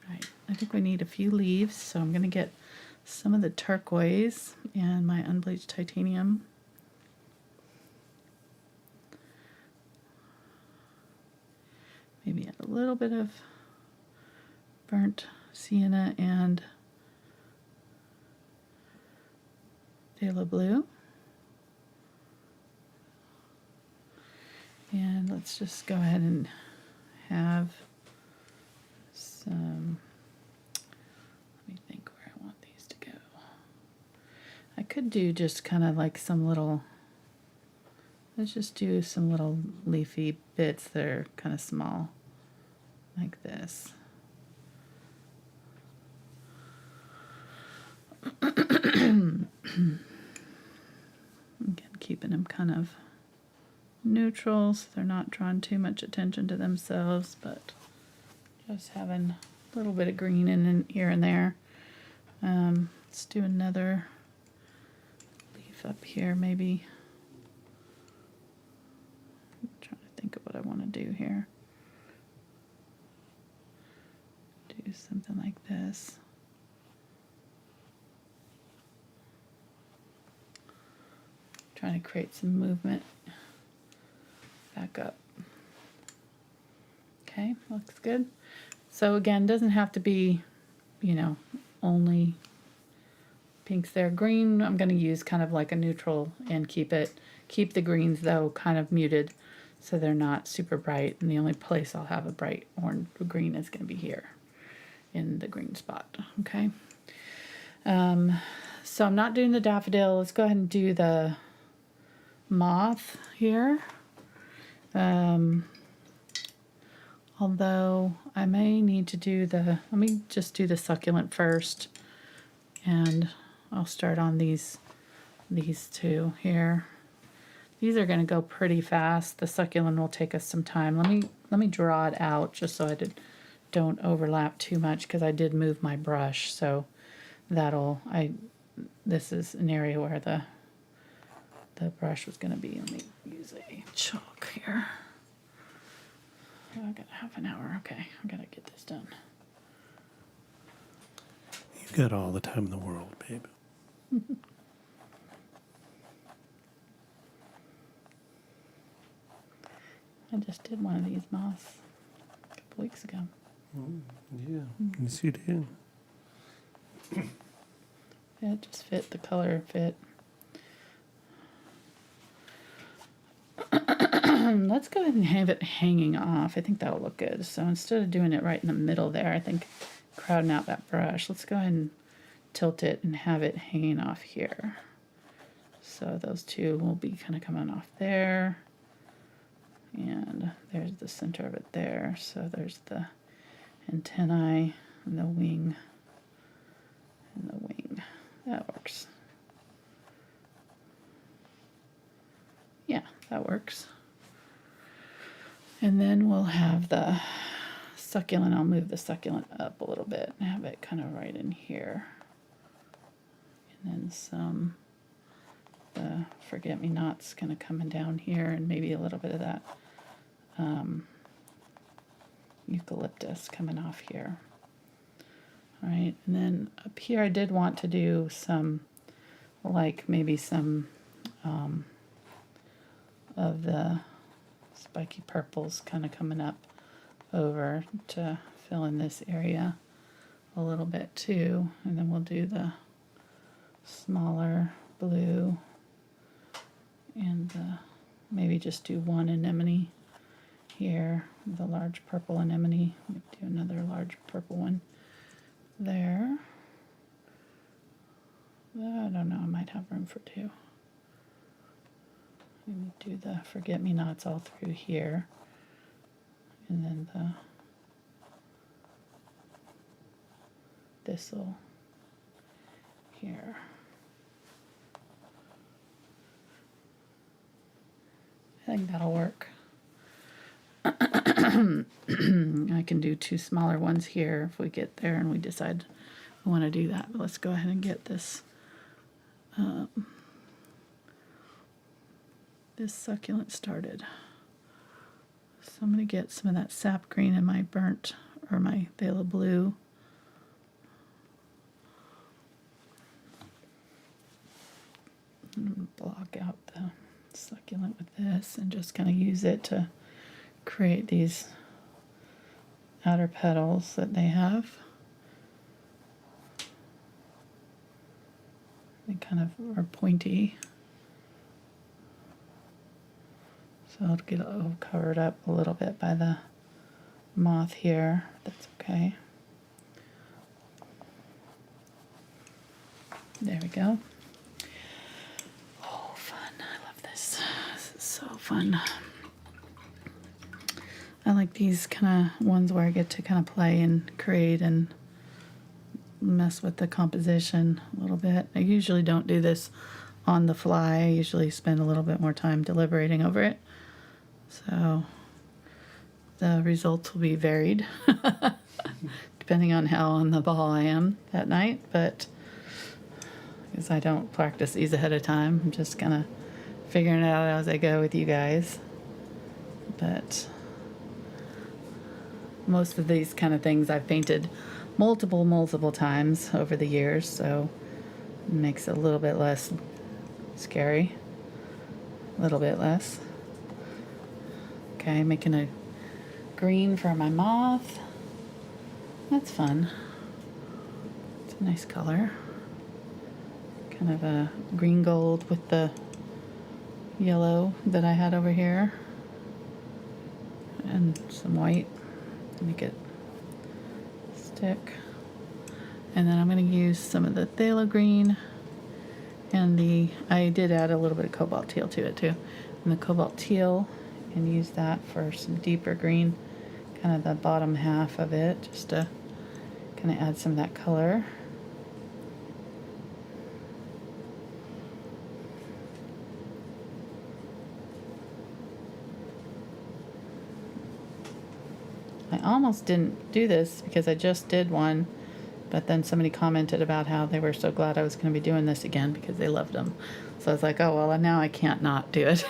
Right, I think we need a few leaves, so I'm going to get some of the turquoise and my unbleached titanium. Maybe add a little bit of burnt sienna and phthalo blue. And let's just go ahead and have some, let me think where I want these to go. I could do just kind of like some little, let's just do some little leafy bits that are kind of small, like this. Again, keeping them kind of neutral so they're not drawing too much attention to themselves, but just having a little bit of green in here and there. Let's do another leaf up here, maybe. I'm trying to think of what I want to do here. Do something like this. Trying to create some movement. Back up. Okay, looks good. So again, doesn't have to be, you know, only pinks there. Green, I'm going to use kind of like a neutral and keep the greens though kind of muted so they're not super bright. And the only place I'll have a bright orange green is going to be here in the green spot. Okay. So I'm not doing the daffodil. Let's go ahead and do the moth here. Although I may need to do let me just do the succulent first, and I'll start on these two here. These are going to go pretty fast. The succulent will take us some time. Let me draw it out just so don't overlap too much, because I did move my brush, so I this is an area where the brush was going to be. Let me use a chalk here. Oh, I got half an hour. Okay, I gotta get this done. You've got all the time in the world, babe. I just did one of these moths a couple weeks ago. Yeah, yes you did. Yeah, it just fit, the color fit. Let's go ahead and have it hanging off. I think that'll look good. So instead of doing it right in the middle there, I think crowding out that brush, let's go ahead and tilt it and have it hanging off here. So those two will be kind of coming off there. And there's the center of it there. So there's the antennae and the wing and the wing. That works. Yeah, that works. And then we'll have the succulent. I'll move the succulent up a little bit and have it kind of right in here. And then the forget-me-nots kind of coming down here, and maybe a little bit of that eucalyptus coming off here. All right, and then up here I did want to do some, like maybe some of the spiky purples kind of coming up over to fill in this area a little bit too. And then we'll do the smaller blue and maybe just do one anemone here, the large purple anemone. Do another large purple one there. I don't know, I might have room for two. Maybe do the forget-me-nots all through here, and then the thistle here. I think that'll work. I can do two smaller ones here if we get there and we decide we want to do that. But let's go ahead and get this this succulent started. So I'm going to get some of that sap green in my burnt, or my phthalo blue. And block out the succulent with this and just kind of use it to create these outer petals that they have. They kind of are pointy. So I'll get it covered up a little bit by the moth here. That's okay. There we go. Oh, fun. I love this. This is so fun. I like these kind of ones where I get to kind of play and create and mess with the composition a little bit. I usually don't do this on the fly. I usually spend a little bit more time deliberating over it. So the results will be varied depending on how on the ball I am that night, but because I don't practice these ahead of time, I'm just kind of figuring it out as I go with you guys. But most of these kind of things I've painted multiple times over the years, so it makes it a little bit less scary. A little bit less. Okay, making a green for my moth. That's fun. It's a nice color. Kind of a green gold with the yellow that I had over here. And some white to make it stick. And then I'm going to use some of the phthalo green and I did add a little bit of cobalt teal to it too. And the cobalt teal, and use that for some deeper green, kind of the bottom half of it, just to kind of add some of that color. I almost didn't do this because I just did one, but then somebody commented about how they were so glad I was going to be doing this again because they loved them. So I was like, oh, well, now I can't not do it.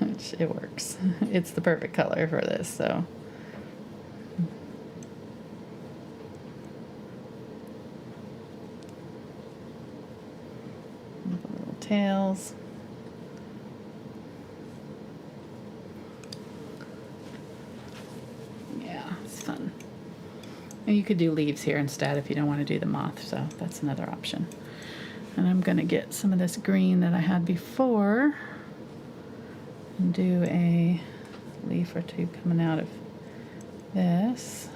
Which it works. It's the perfect color for this, so. Little tails. Yeah, it's fun. And you could do leaves here instead if you don't want to do the moth, so that's another option. And I'm going to get some of this green that I had before and do a leaf or two coming out of this.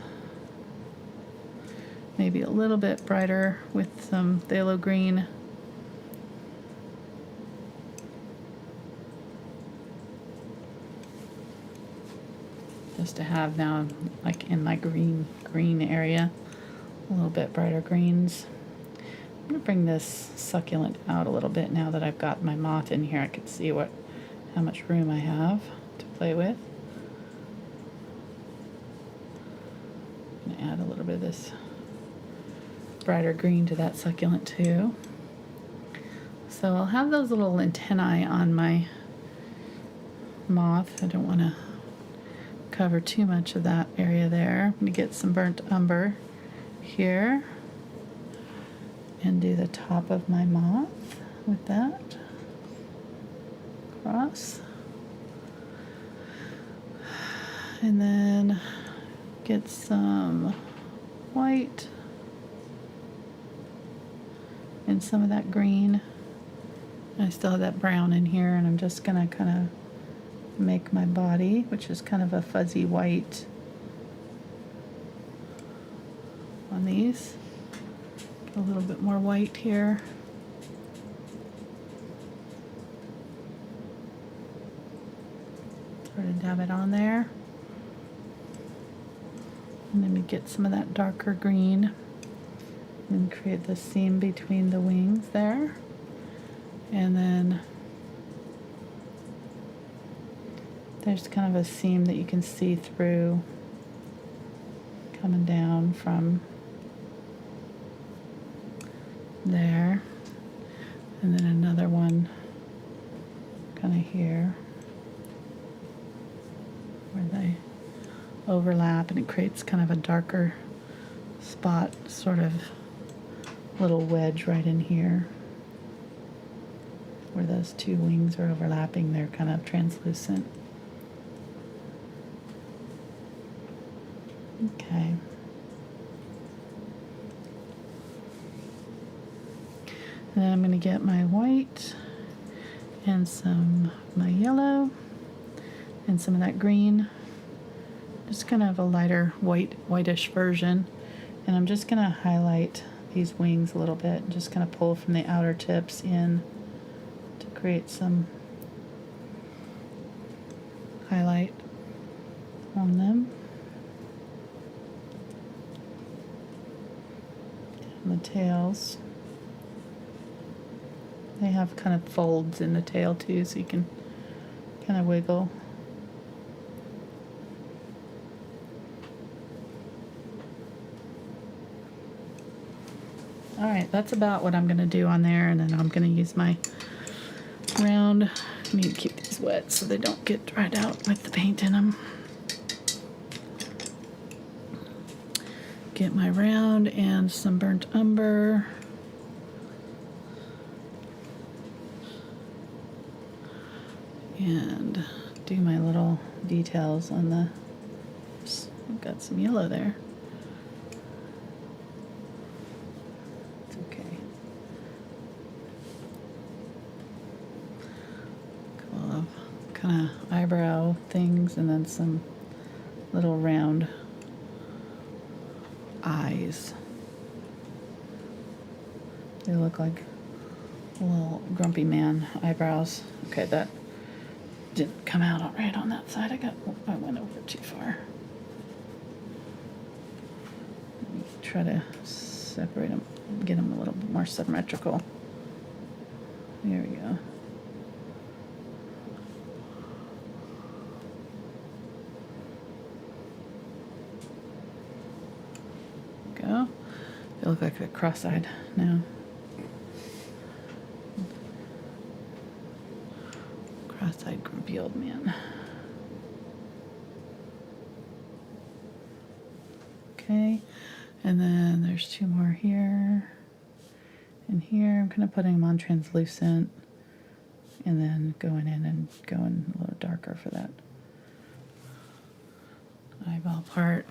Maybe a little bit brighter with some phthalo green. Just to have now, like in my green area, a little bit brighter greens. I'm gonna bring this succulent out a little bit now that I've got my moth in here. I can see how much room I have to play with. I'm gonna add a little bit of this brighter green to that succulent too. So I'll have those little antennae on my moth. I don't want to cover too much of that area there. I'm going to get some burnt umber here and do the top of my moth with that across. And then get some white and some of that green. I still have that brown in here, and I'm just going to kind of make my body, which is kind of a fuzzy white on these. Get a little bit more white here. Sort of dab it on there. And then we get some of that darker green and create the seam between the wings there. And then there's kind of a seam that you can see through coming down from there. And then another one kind of here where they overlap, and it creates kind of a darker spot, sort of little wedge right in here where those two wings are overlapping. They're kind of translucent. Okay. And then I'm going to get my white and some of my yellow and some of that green. Just kind of a lighter whitish version. And I'm just going to highlight these wings a little bit and just kind of pull from the outer tips in to create some highlight on them. And the tails, they have kind of folds in the tail too, so you can kind of wiggle. Alright, that's about what I'm going to do on there, and then I'm going to use my round. I need to keep these wet so they don't get dried out with the paint in them. Get my round and some burnt umber. And do my little details on the, I've got some yellow there. It's okay. Couple of kind of eyebrow things, and then some little round eyes. They look like little grumpy man eyebrows. Okay, that didn't come out all right on that side. I went over too far. Let me try to separate them, get them a little bit more symmetrical. There we go. I look like a cross-eyed now. Cross-eyed grumpy old man. Okay, and then there's 2 more here and here. I'm kind of putting them on translucent and then going in and going a little darker for that eyeball part.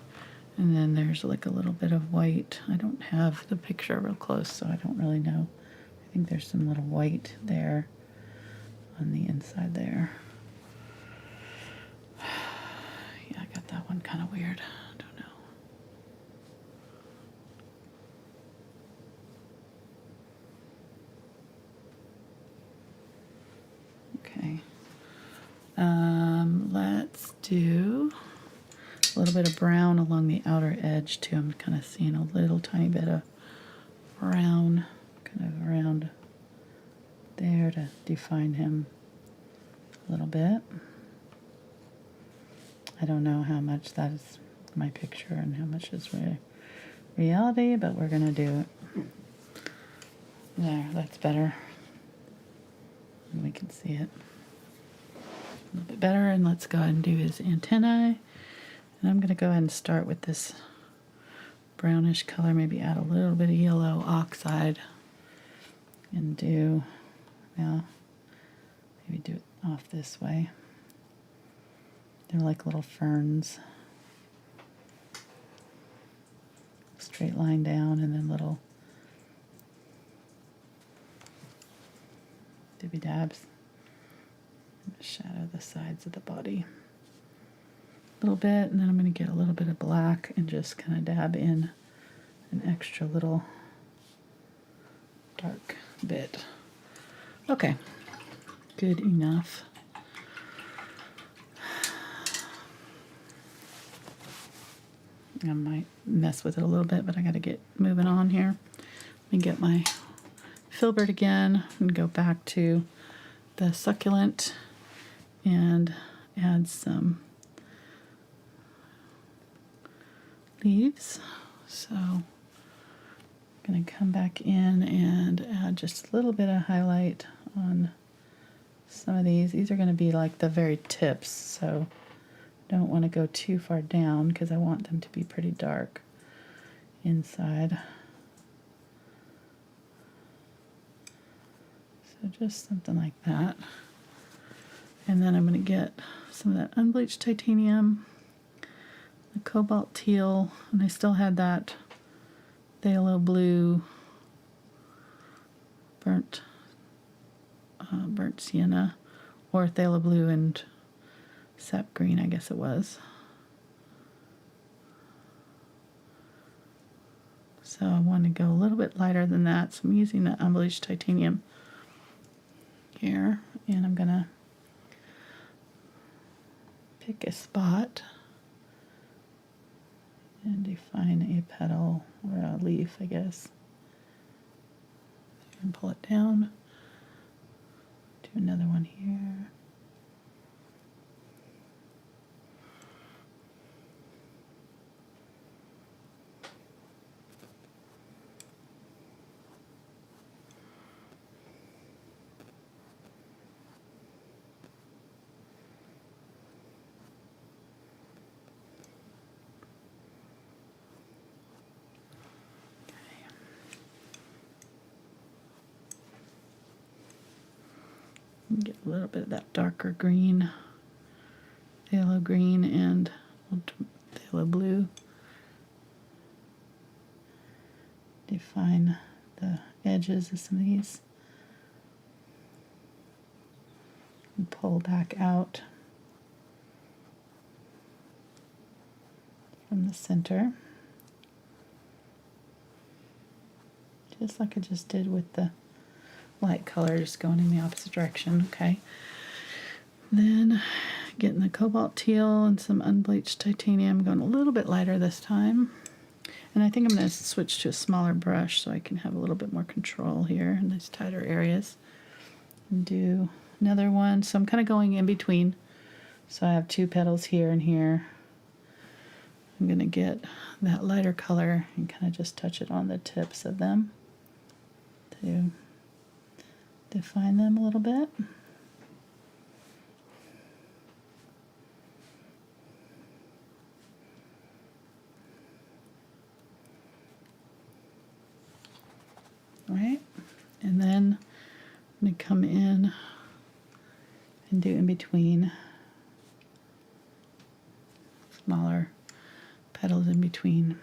And then there's like a little bit of white. I don't have the picture real close, so I don't really know. I think there's some little white there on the inside there. Yeah, I got that one kind of weird. I don't know. Okay. Let's do a little bit of brown along the outer edge too. I'm kind of seeing a little tiny bit of brown kind of around there to define him a little bit. I don't know how much that is my picture and how much is reality, but we're gonna do it. There, that's better. And we can see it a little bit better. And let's go ahead and do his antennae. And I'm gonna go ahead and start with this brownish color, maybe add a little bit of yellow oxide and do, well, maybe do it off this way. They're like little ferns. Straight line down and then little dibby dabs. Shadow the sides of the body a little bit, and then I'm going to get a little bit of black and just kind of dab in an extra little dark bit. Okay, good enough. I might mess with it a little bit, but I got to get moving on here. Let me get my filbert again and go back to the succulent and add some leaves. So I'm going to come back in and add just a little bit of highlight on some of these. These are going to be like the very tips, so don't want to go too far down because I want them to be pretty dark inside. So just something like that. And then I'm going to get some of that unbleached titanium, the cobalt teal, and I still had that phthalo blue, burnt sienna, or phthalo blue and sap green, I guess it was. So I want to go a little bit lighter than that, so I'm using the unbleached titanium here, and I'm going to pick a spot and define a petal or a leaf, I guess, and pull it down. Do another one here. Get a little bit of that darker green, phthalo green and phthalo blue. Define the edges of some of these. And pull back out from the center. Just like I just did with the light color, just going in the opposite direction. Okay. Then getting the cobalt teal and some unbleached titanium, going a little bit lighter this time. And I think I'm going to switch to a smaller brush so I can have a little bit more control here in these tighter areas. And do another one. So I'm kind of going in between. So I have 2 petals here and here. I'm going to get that lighter color and kind of just touch it on the tips of them to define them a little bit. All right, and then I'm going to come in and do in between, smaller petals in between.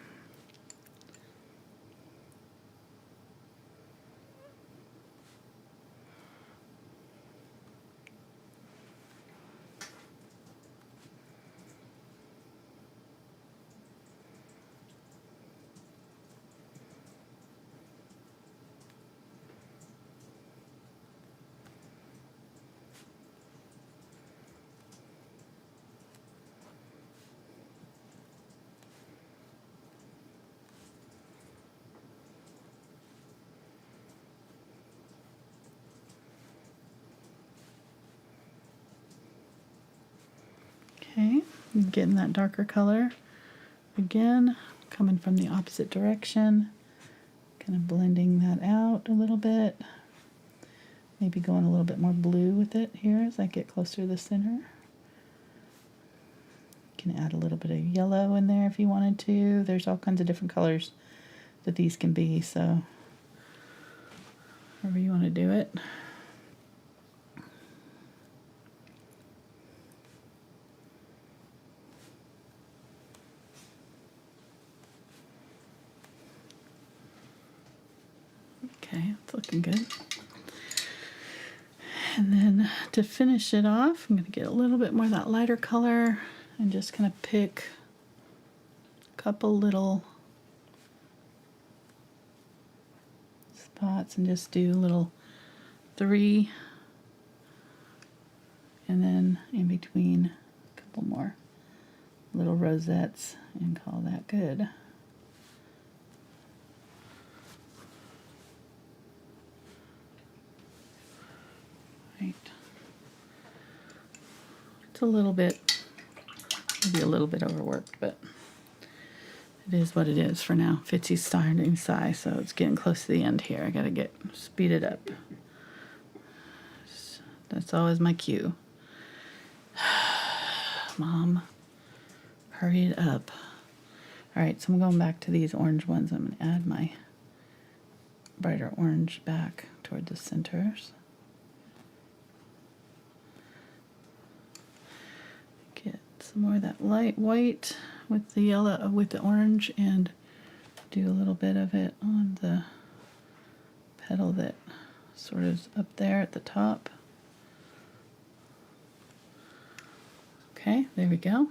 Okay, I'm getting that darker color again, coming from the opposite direction, kind of blending that out a little bit. Maybe going a little bit more blue with it here as I get closer to the center. You can add a little bit of yellow in there if you wanted to. There's all kinds of different colors that these can be, so however you want to do it. Okay, it's looking good. And then to finish it off, I'm going to get a little bit more of that lighter color and just kind of pick a couple little spots and just do a little 3, and then in between a couple more little rosettes, and call that good. Right. It's a little bit, maybe a little bit overworked, but it is what it is for now. Fitzy's starting to sigh, so it's getting close to the end here. I gotta speed it up. That's always my cue. Mom, hurry it up. All right, so I'm going back to these orange ones. I'm gonna add my brighter orange back toward the centers. Get some more of that light white with the yellow, with the orange, and do a little bit of it on the petal that sort of is up there at the top. Okay, there we go.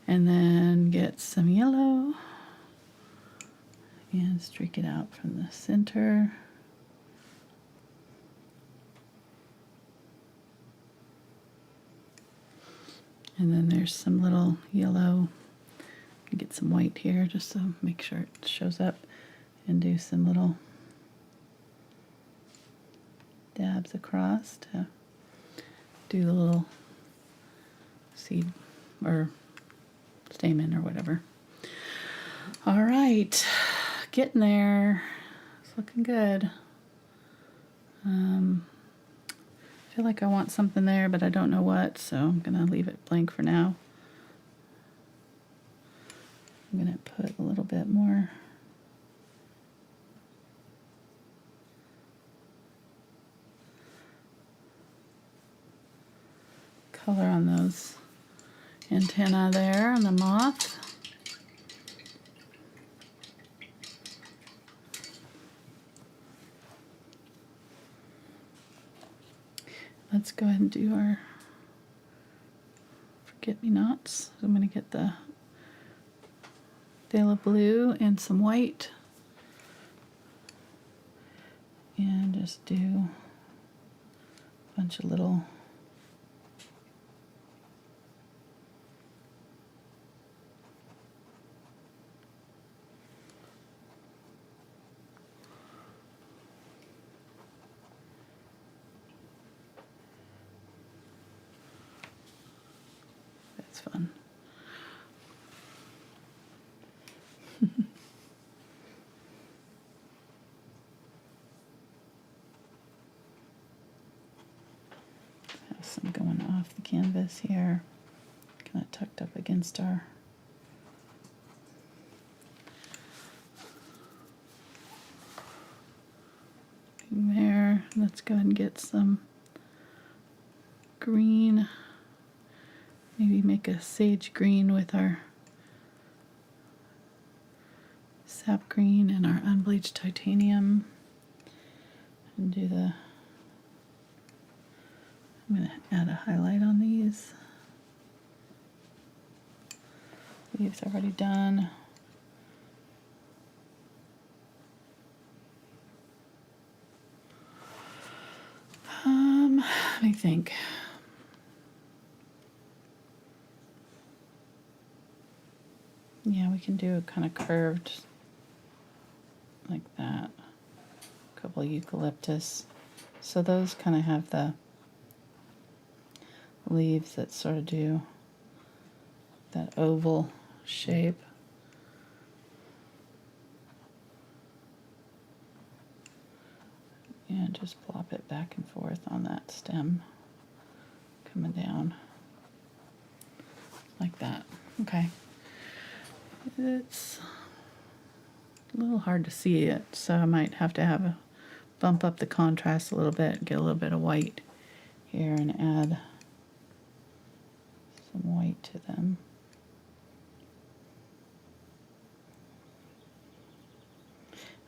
And then get some yellow and streak it out from the center. And then there's some little yellow. Get some white here just to make sure it shows up, and do some little dabs across to do the little seed or stamen or whatever. All right, getting there. It's looking good. I feel like I want something there, but I don't know what, so I'm gonna leave it blank for now. I'm gonna put a little bit more color on those antennae there on the moth. Let's go ahead and do our forget-me-nots. I'm going to get the phthalo blue and some white, and just do a bunch of little fun. some going off the canvas here, kind of tucked up against our thing there. Let's go ahead and get some green, maybe make a sage green with our sap green and our unbleached titanium, and do the, I'm going to add a highlight on these. Leaves already done. Let me think. Yeah, we can do a kind of curved like that. A couple of eucalyptus. So those kind of have the leaves that sort of do that oval shape. And just plop it back and forth on that stem, coming down like that. Okay. It's a little hard to see it, so I might have to bump up the contrast a little bit, get a little bit of white here and add some white to them.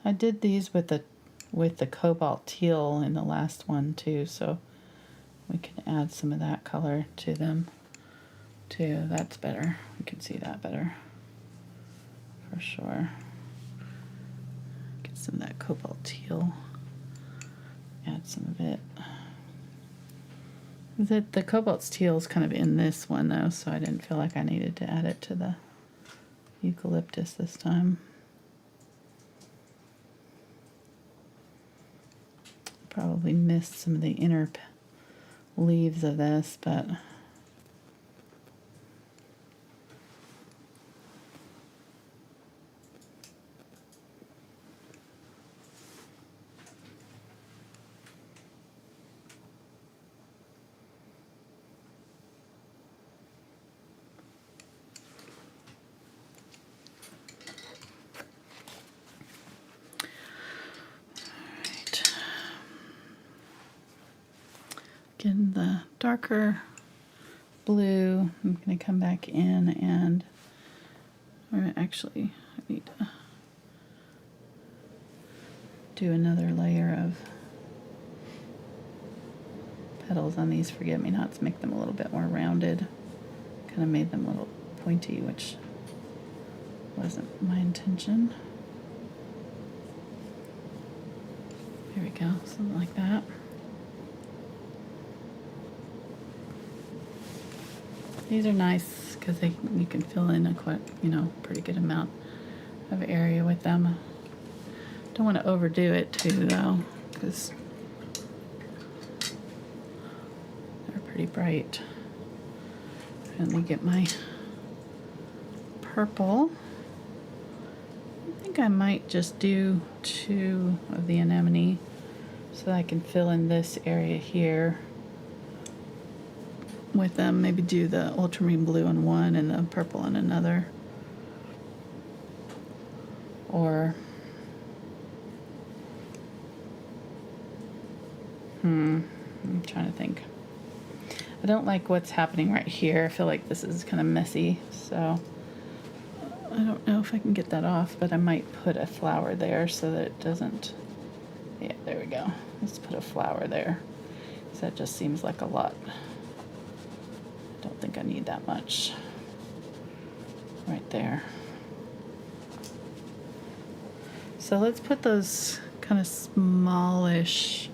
I did these with the cobalt teal in the last one too, so we can add some of that color to them too. That's better. We can see that better for sure. Get some of that cobalt teal. Add some of it. The cobalt teal is kind of in this one though, so I didn't feel like I needed to add it to the eucalyptus this time. Probably missed some of the inner leaves of this, but again, the darker blue, I'm going to come back in and, or actually, I need to do another layer of petals on these forget-me-nots, make them a little bit more rounded. Kind of made them a little pointy, which wasn't my intention. There we go, something like that. These are nice because you can fill in a quite, pretty good amount of area with them. Don't want to overdo it too though, because they're pretty bright. Let me get my purple. I think I might just do 2 of the anemone so that I can fill in this area here with them. Maybe do the ultramarine blue in one and the purple in another. Or I'm trying to think. I don't like what's happening right here. I feel like this is kind of messy, so I don't know if I can get that off, but I might put a flower there so that it doesn't. Yeah, there we go. Let's put a flower there, because that just seems like a lot. Don't think I need that much right there. So let's put those kind of smallish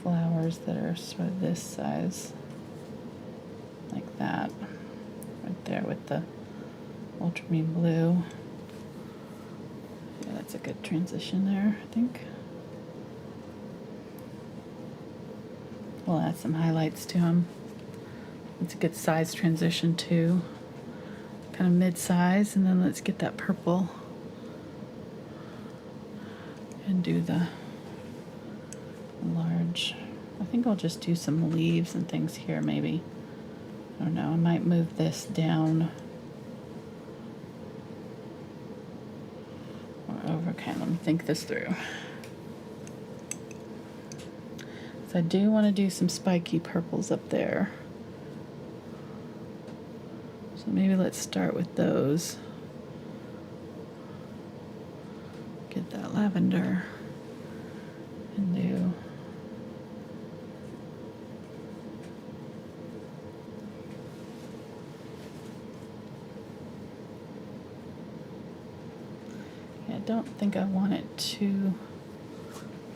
flowers that are sort of this size, like that, right there with the ultramarine blue. Yeah, that's a good transition there, I think. We'll add some highlights to them. It's a good size transition too, kind of mid-size, and then let's get that purple and do the large think I'll just do some leaves and things here maybe. I don't know, I might move this down or over. Okay, let me think this through. So I do want to do some spiky purples up there. So maybe let's start with those. Get that lavender and do I don't think I want it too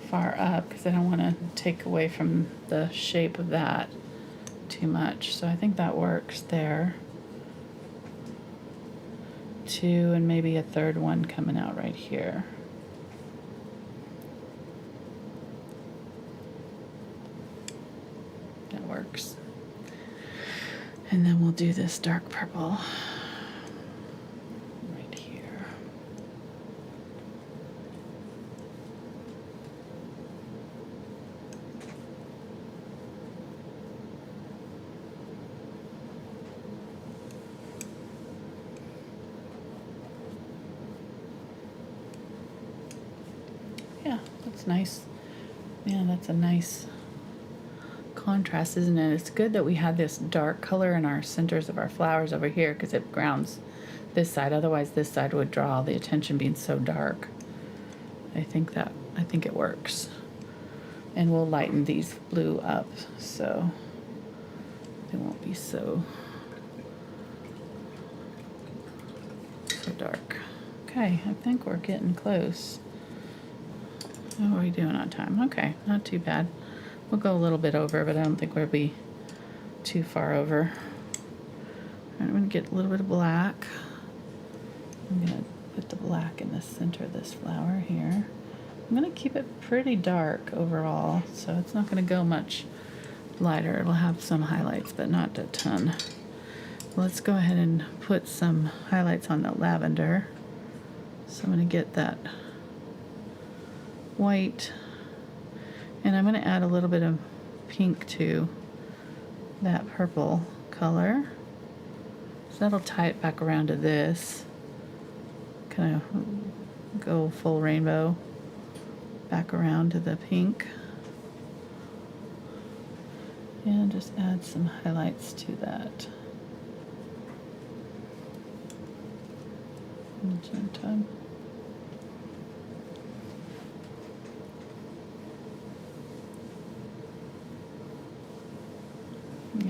far up because I don't want to take away from the shape of that too much. So I think that works there. 2 and maybe a third one coming out right here. That works. And then we'll do this dark purple right here. Yeah, that's nice. Yeah, that's a nice contrast, isn't it? It's good that we have this dark color in our centers of our flowers over here because it grounds this side. Otherwise, this side would draw the attention being so dark. I think it works. And we'll lighten these blue up so they won't be so dark. Okay, I think we're getting close. How are we doing on time? Okay, not too bad. We'll go a little bit over, but I don't think we'll be too far over. I'm going to get a little bit of black. I'm going to put the black in the center of this flower here. I'm going to keep it pretty dark overall, so it's not going to go much lighter. It'll have some highlights, but not a ton. Let's go ahead and put some highlights on the lavender. So I'm going to get that white, and I'm going to add a little bit of pink to that purple color. So that'll tie it back around to this. Kind of go full rainbow back around to the pink. And just add some highlights to that. Magenta.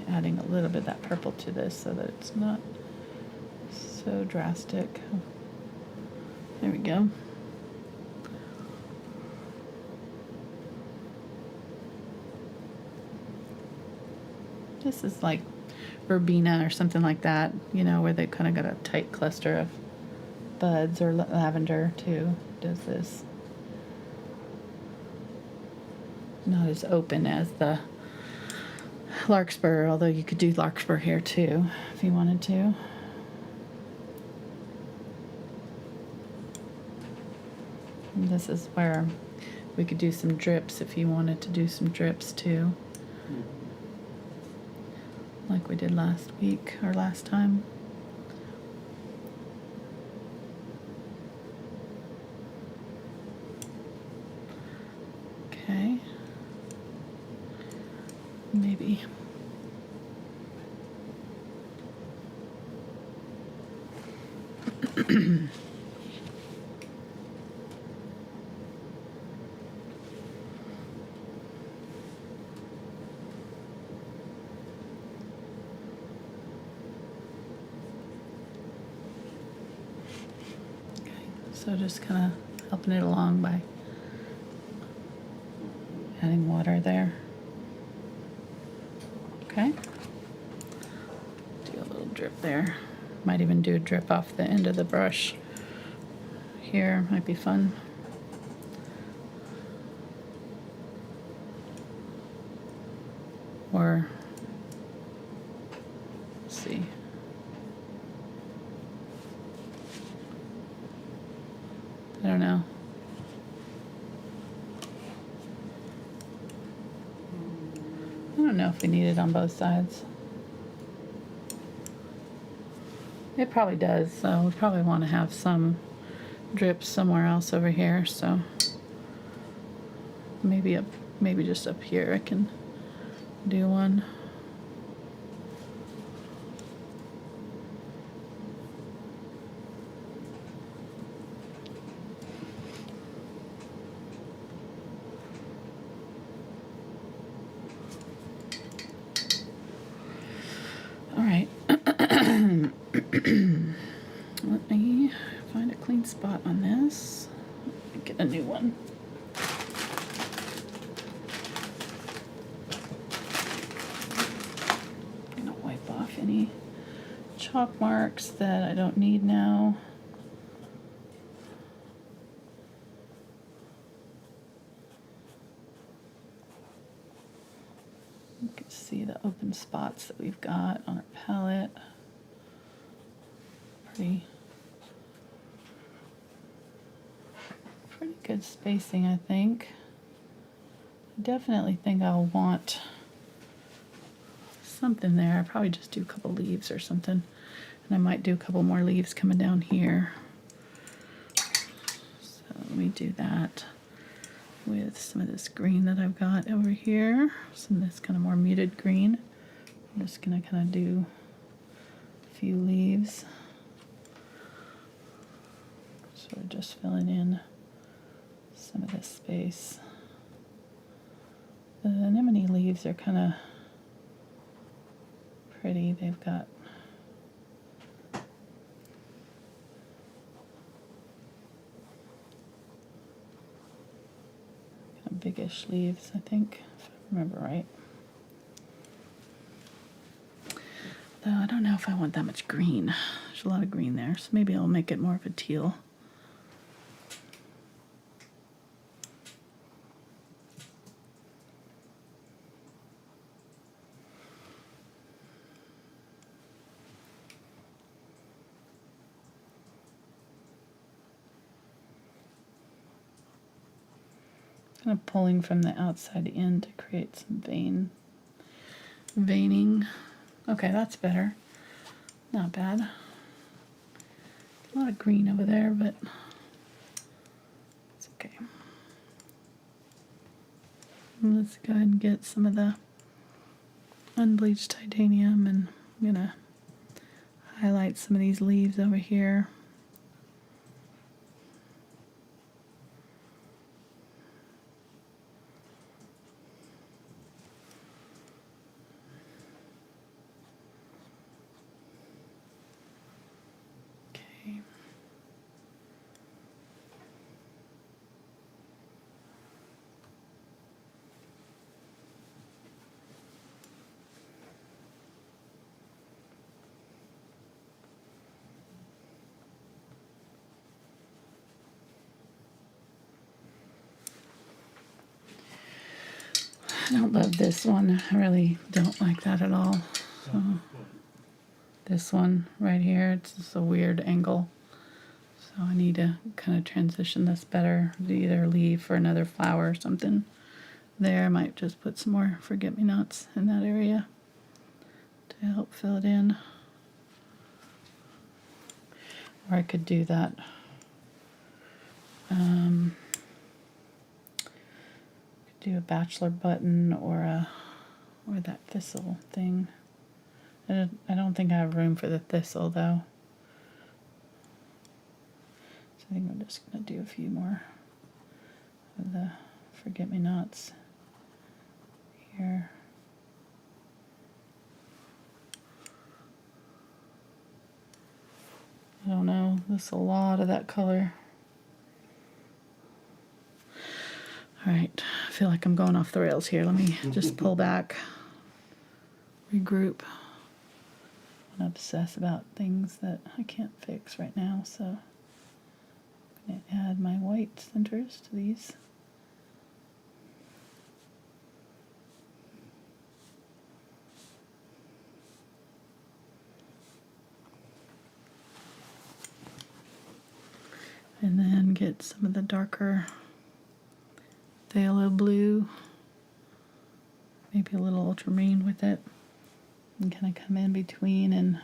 Adding a little bit of that purple to this so that it's not so drastic. There we go. This is like verbena or something like that, you know, where they kind of got a tight cluster of buds, or lavender too does this. Not as open as the larkspur, although you could do larkspur here too if you wanted to. And this is where we could do some drips if you wanted to do some drips too, like we did last week or last time. Okay. Maybe. So just kind of helping it along by adding water there. Okay. Do a little drip there. Might even do a drip off the end of the brush here. Might be fun. Or, let's see. I don't know. I don't know if we need it on both sides. It probably does, so we probably want to have some drips somewhere else over here, so maybe just up here I can do one. All right. Let me find a clean spot on this. Get a new one. I'm gonna wipe off any chalk marks that I don't need now. You can see the open spots that we've got on our palette. Pretty good spacing, I think. I definitely think I'll want something there. I'll probably just do a couple leaves or something. And I might do a couple more leaves coming down here. So let me do that with some of this green that I've got over here. Some of this kind of more muted green. I'm just gonna kind of do a few leaves. So we're just filling in some of this space. The anemone leaves are kind of pretty. They've got kind of biggish leaves, I think, if I remember right. Though I don't know if I want that much green. There's a lot of green there, so maybe I'll make it more of a teal. Kind of pulling from the outside in to create some veining. Okay, that's better. Not bad. A lot of green over there, but it's okay. And let's go ahead and get some of the unbleached titanium, and I'm gonna highlight some of these leaves over here. I don't love this one. I really don't like that at all. So this one right here, it's just a weird angle. So I need to kind of transition this better. Either leave for another flower or something. There, I might just put some more forget-me-nots in that area to help fill it in. Or I could do that. Do a bachelor button or that thistle thing. I don't think I have room for the thistle though. So I think I'm just gonna do a few more of the forget-me-nots here. I don't know, there's a lot of that color. All right, I feel like I'm going off the rails here. Let me just pull back, regroup. I'm obsessed about things that I can't fix right now, so I'm going to add my white centers to these. And then get some of the darker phthalo blue maybe a little ultramarine with it, and kind of come in between and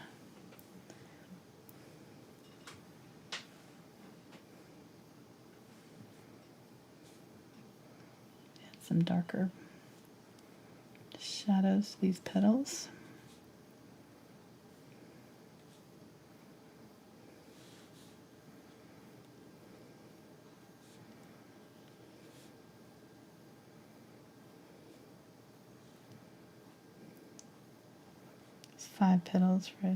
add some darker shadows to these petals. It's 5 petals for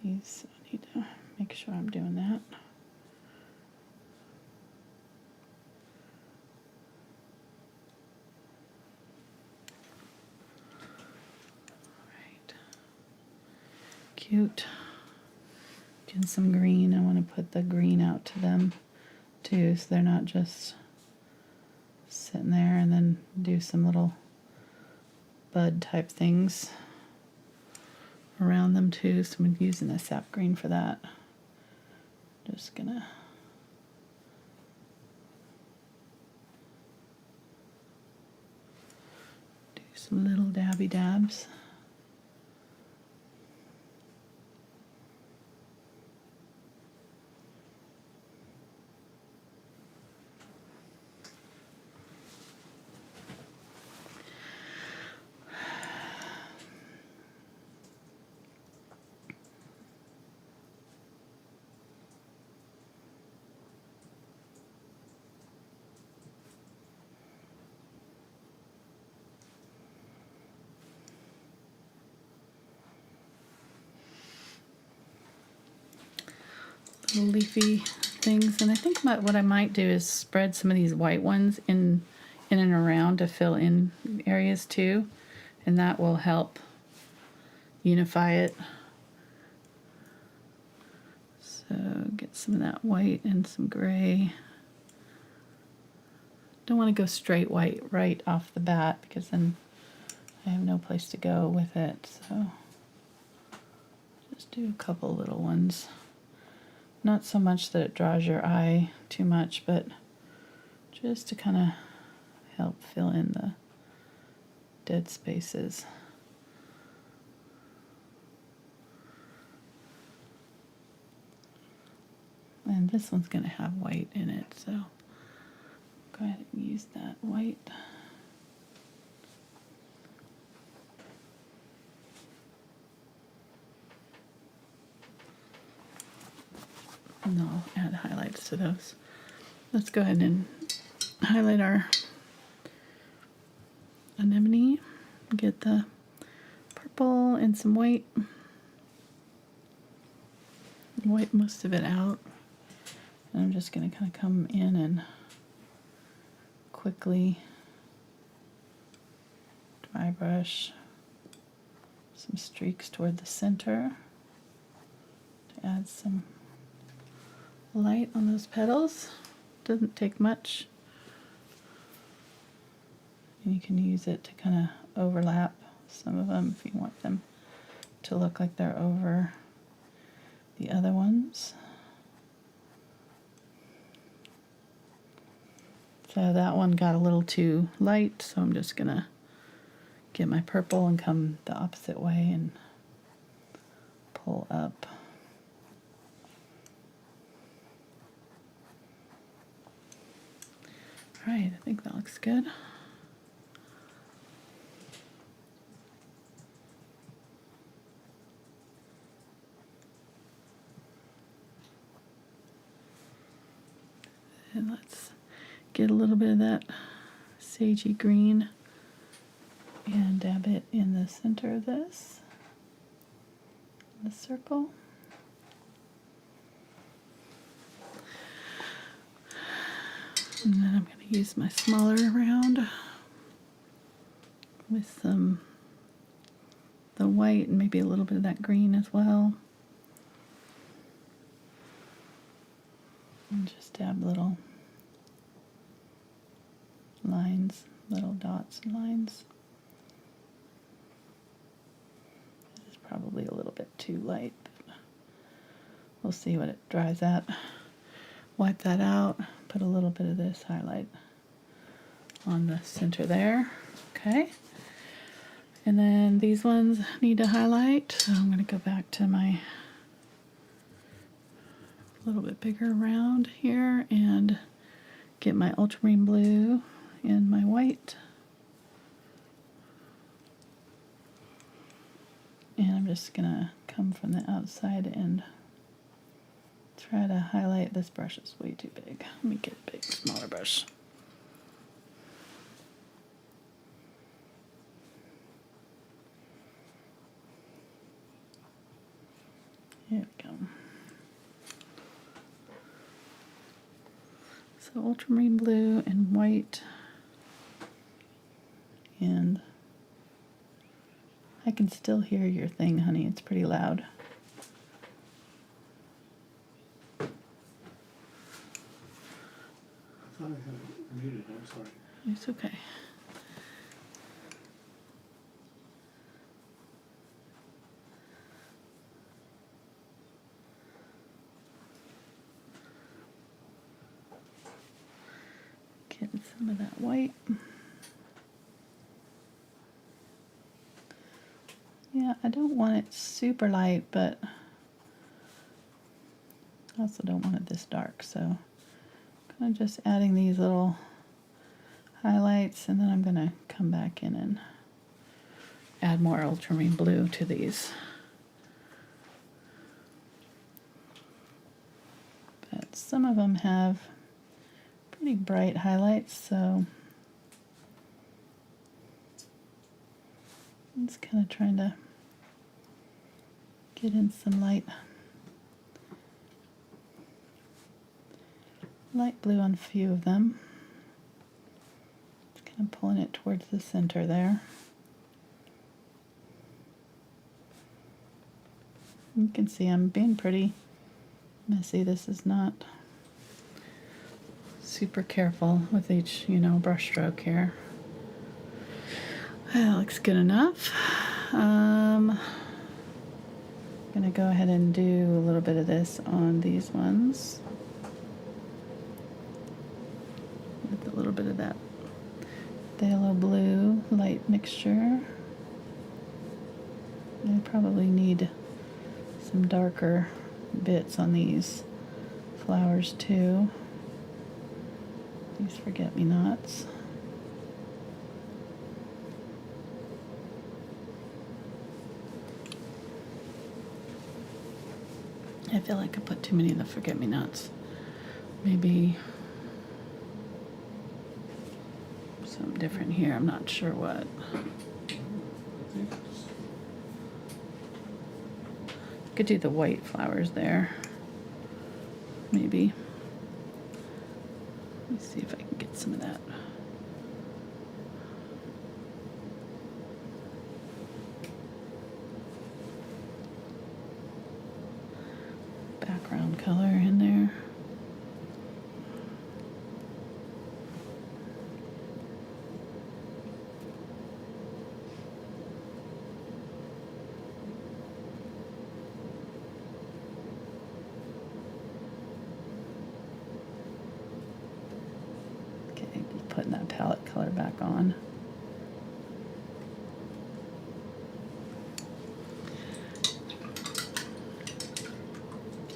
these, so I need to make sure I'm doing that. Cute. Getting some green. I want to put the green out to them too, so they're not just sitting there, and then do some little bud type things around them too. So I'm using the sap green for that. Just gonna do some little dabby dabs. Little leafy things, and I think what I might do is spread some of these white ones in and around to fill in areas too, and that will help unify it. So get some of that white and some gray. Don't want to go straight white right off the bat because then I have no place to go with it, so just do a couple little ones. Not so much that it draws your eye too much, but just to kind of help fill in the dead spaces. And this one's going to have white in it, so go ahead and use that white. And I'll add highlights to those. Let's go ahead and highlight our anemone. Get the purple and some white. Wipe most of it out. And I'm just going to kind of come in and quickly dry brush some streaks toward the center to add some light on those petals. Doesn't take much. And you can use it to kind of overlap some of them if you want them to look like they're over the other ones. So that one got a little too light, so I'm just gonna get my purple and come the opposite way and pull up. All right, I think that looks good. And let's get a little bit of that sagey green and dab it in the center of this, the circle. And then I'm going to use my smaller round with some the white and maybe a little bit of that green as well. And just dab little lines, little dots and lines. This is probably a little bit too light, but we'll see what it dries at. Wipe that out, put a little bit of this highlight on the center there. Okay. And then these ones need to highlight. So I'm going to go back to my little bit bigger round here and get my ultramarine blue and my white. And I'm just going to come from the outside and try to highlight. This brush is way too big. Let me get a big, smaller brush. Here we go. So ultramarine blue and white. And I can still hear your thing, honey. It's pretty loud. I thought I had it muted. I'm sorry. It's okay. Getting some of that white. Yeah, I don't want it super light, but I also don't want it this dark, so kind of just adding these little highlights, and then I'm going to come back in and add more ultramarine blue to these. But some of them have pretty bright highlights, so I'm just kind of trying to get in some light blue on a few of them. Just kind of pulling it towards the center there. You can see I'm being pretty messy. This is not super careful with each, brush stroke here. That looks good enough. I'm gonna go ahead and do a little bit of this on these ones. With a little bit of that phthalo blue light mixture. I probably need some darker bits on these flowers too. These forget-me-nots. I feel like I put too many of the forget-me-nots. Maybe something different here. I'm not sure what. Could do the white flowers there. Maybe. Let me see if I can get some of that. Background color in there. Okay, just putting that palette color back on.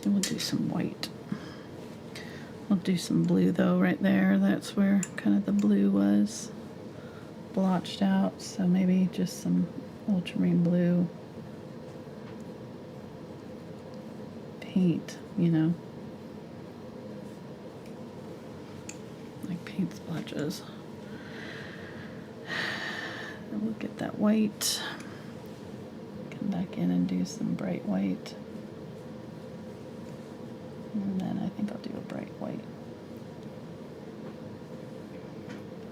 And we'll do some white. We'll do some blue though right there. That's where kind of the blue was blotched out. So maybe just some ultramarine blue paint, like paint splotches. And we'll get that white. Come back in and do some bright white. And then I think I'll do a bright white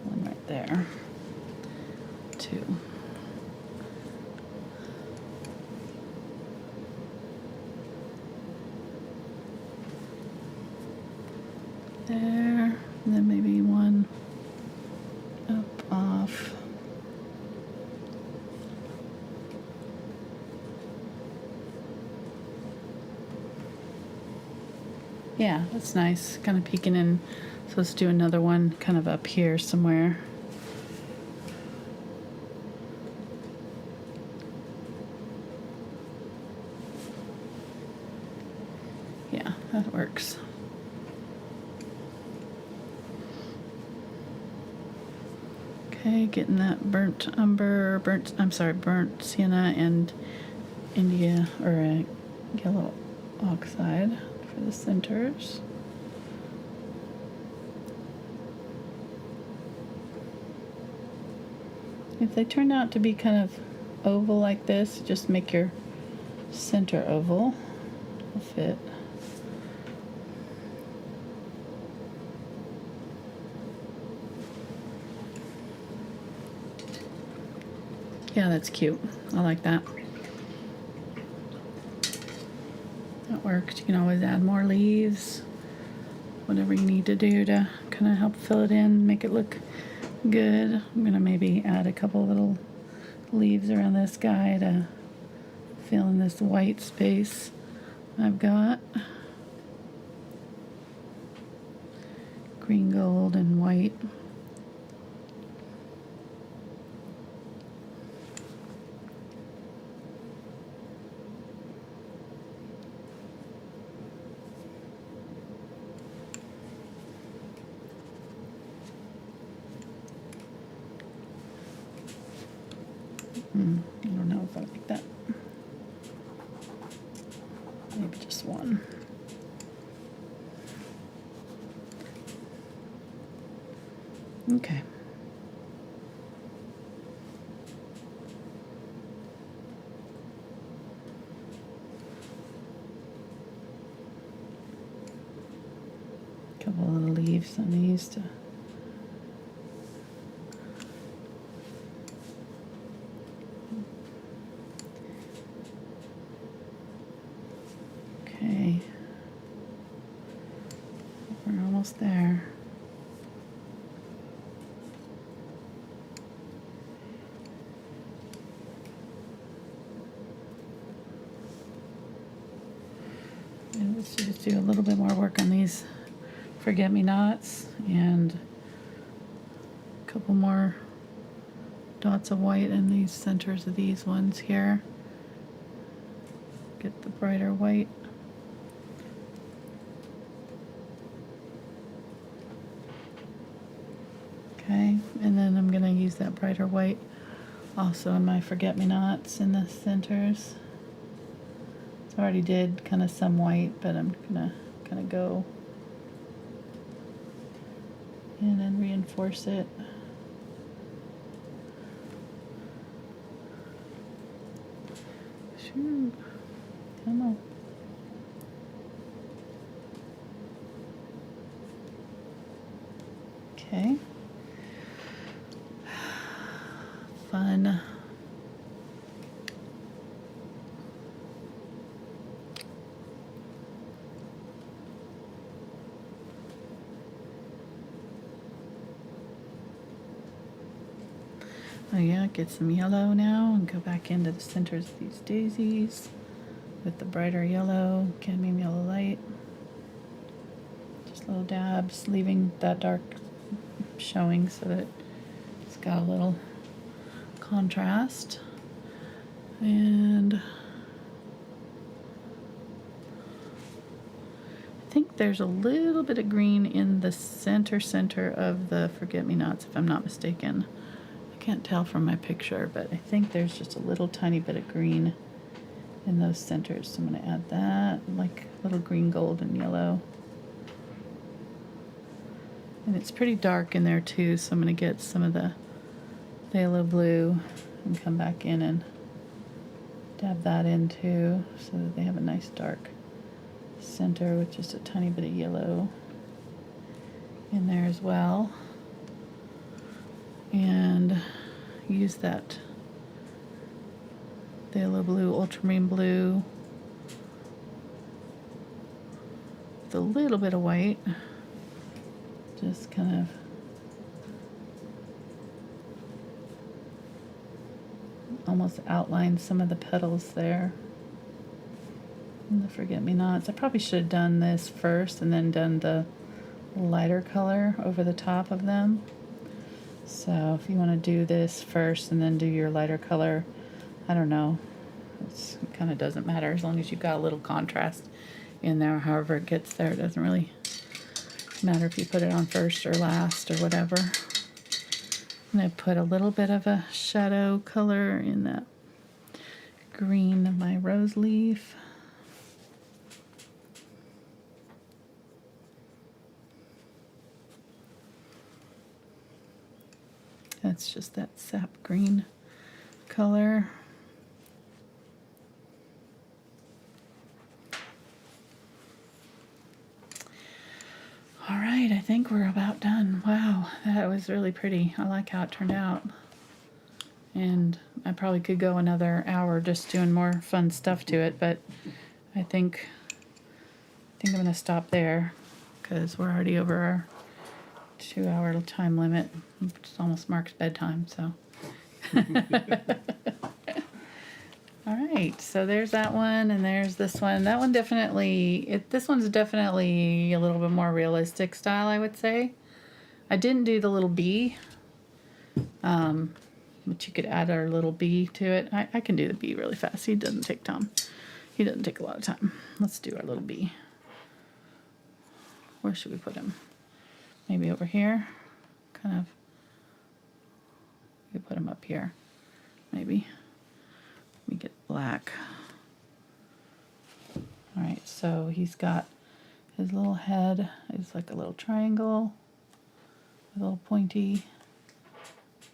one right there, too. There, and then maybe one up off. Yeah, that's nice. Kind of peeking in. So let's do another one kind of up here somewhere. Yeah, that works. Okay, getting that burnt umber, burnt sienna and India, or yellow oxide for the centers. If they turn out to be kind of oval like this, just make your center oval. It'll fit. Yeah, that's cute. I like that. That works. You can always add more leaves, whatever you need to do to kind of help fill it in, make it look good. I'm gonna maybe add a couple little leaves around this guy to fill in this white space I've got. Green, gold, and white. I don't know if I like that. Maybe just one. Okay. Couple little leaves on these to okay. We're almost there. And let's just do a little bit more work on these forget-me-nots and a couple more dots of white in these centers of these ones here. Get the brighter white. Okay, and then I'm gonna use that brighter white also in my forget-me-nots in the centers. So I already did kind of some white, but I'm gonna kind of go in and reinforce it. Shoot, come on. Okay. Fun. Oh yeah, get some yellow now and go back into the centers of these daisies with the brighter yellow, cadmium yellow light. Just little dabs, leaving that dark showing so that it's got a little contrast. And I think there's a little bit of green in the center of the forget-me-nots, if I'm not mistaken. Can't tell from my picture, but I think there's just a little tiny bit of green in those centers, so I'm going to add that, like a little green, gold, and yellow. And it's pretty dark in there too, so I'm going to get some of the phthalo blue and come back in and dab that in too, so that they have a nice dark center with just a tiny bit of yellow in there as well. And use that phthalo blue, ultramarine blue with a little bit of white. Just kind of almost outline some of the petals there. And the forget-me-nots. I probably should have done this first and then done the lighter color over the top of them. So if you want to do this first and then do your lighter color, I don't know. It kind of doesn't matter as long as you've got a little contrast in there however it gets there. It doesn't really matter if you put it on first or last or whatever. I'm going to put a little bit of a shadow color in that green of my rose leaf. That's just that sap green color. All right, I think we're about done. Wow, that was really pretty. I like how it turned out. And I probably could go another hour just doing more fun stuff to it, but I think I'm going to stop there because we're already over our 2-hour time limit, which almost marks bedtime, so. All right, so there's that one, and there's this one. That one definitely, this one's definitely a little bit more realistic style, I would say. I didn't do the little bee, but you could add our little bee to it. I can do the bee really fast. He doesn't take time. He doesn't take a lot of time. Let's do our little bee. Where should we put him? Maybe over here, kind of. We put him up here, maybe. Let me get black. All right, so he's got his little head. It's like a little triangle, a little pointy.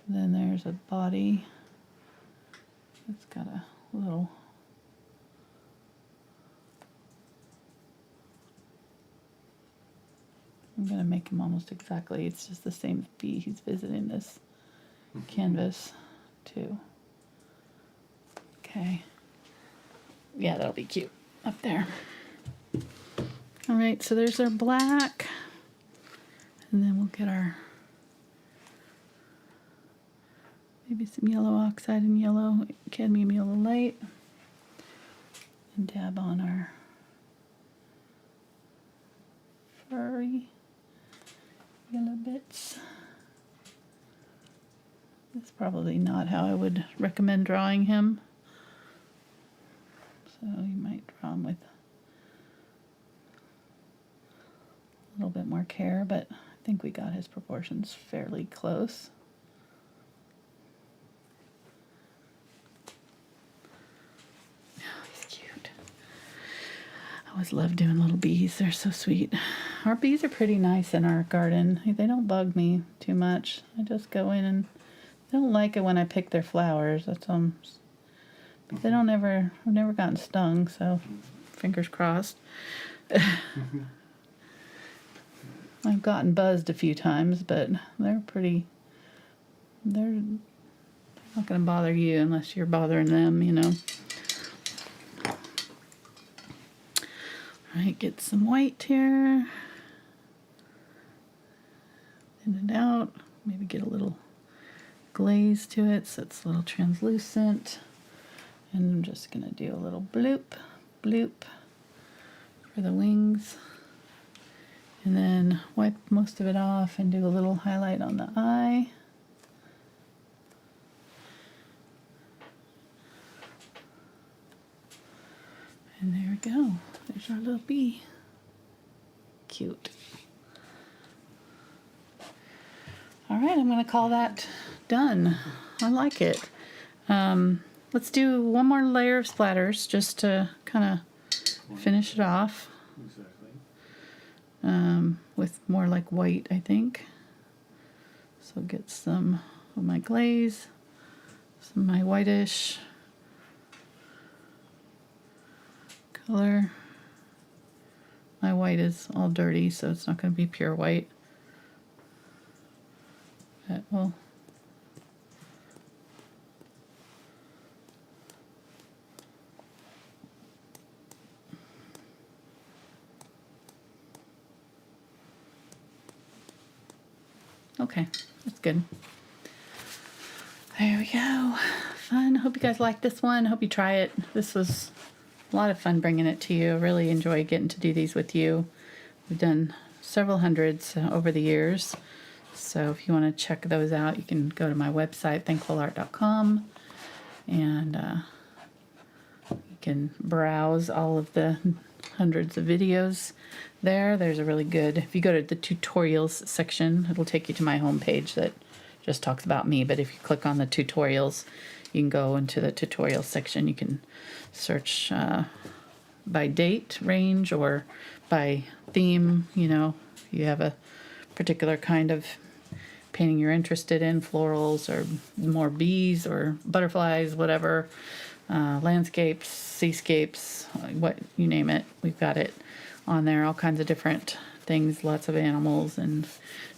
Then there's a body. It's got a little. I'm gonna make him almost exactly. It's just the same bee. He's visiting this canvas too. Okay. Yeah, that'll be cute up there. All right, so there's our black. And then we'll get our, maybe some yellow oxide and yellow, cadmium yellow light. And dab on our furry yellow bits. That's probably not how I would recommend drawing him. So you might draw him with a little bit more care, but I think we got his proportions fairly close. Oh, he's cute. I always love doing little bees. They're so sweet. Our bees are pretty nice in our garden. They don't bug me too much. I just go in and they don't like it when I pick their flowers. That's but they don't ever. I've never gotten stung, so fingers crossed. I've gotten buzzed a few times, but they're pretty. They're not going to bother you unless you're bothering them, you know. All right, get some white here. Thin it out. Maybe get a little glaze to it so it's a little translucent. And I'm just going to do a little bloop, bloop for the wings. And then wipe most of it off and do a little highlight on the eye. And there we go. There's our little bee. Cute. All right, I'm going to call that done. I like it. Let's do one more layer of splatters just to kind of finish it off. Exactly. With more like white, I think. So get some of my glaze, some of my whitish color. My white is all dirty, so it's not going to be pure white. But well. Okay, that's good. There we go. Fun. Hope you guys liked this one. Hope you try it. This was a lot of fun bringing it to you. I really enjoy getting to do these with you. We've done several hundreds over the years. So if you want to check those out, you can go to my website, thankfulart.com, and You can browse all of the hundreds of videos there. There's a really good, if you go to the tutorials section, it'll take you to my homepage that just talks about me. But if you click on the tutorials, you can go into the tutorial section. You can search by date range or by theme. You know, you have a particular kind of painting you're interested in, florals or more bees or butterflies, whatever, landscapes, seascapes, what you name it, we've got it on there, all kinds of different things, lots of animals and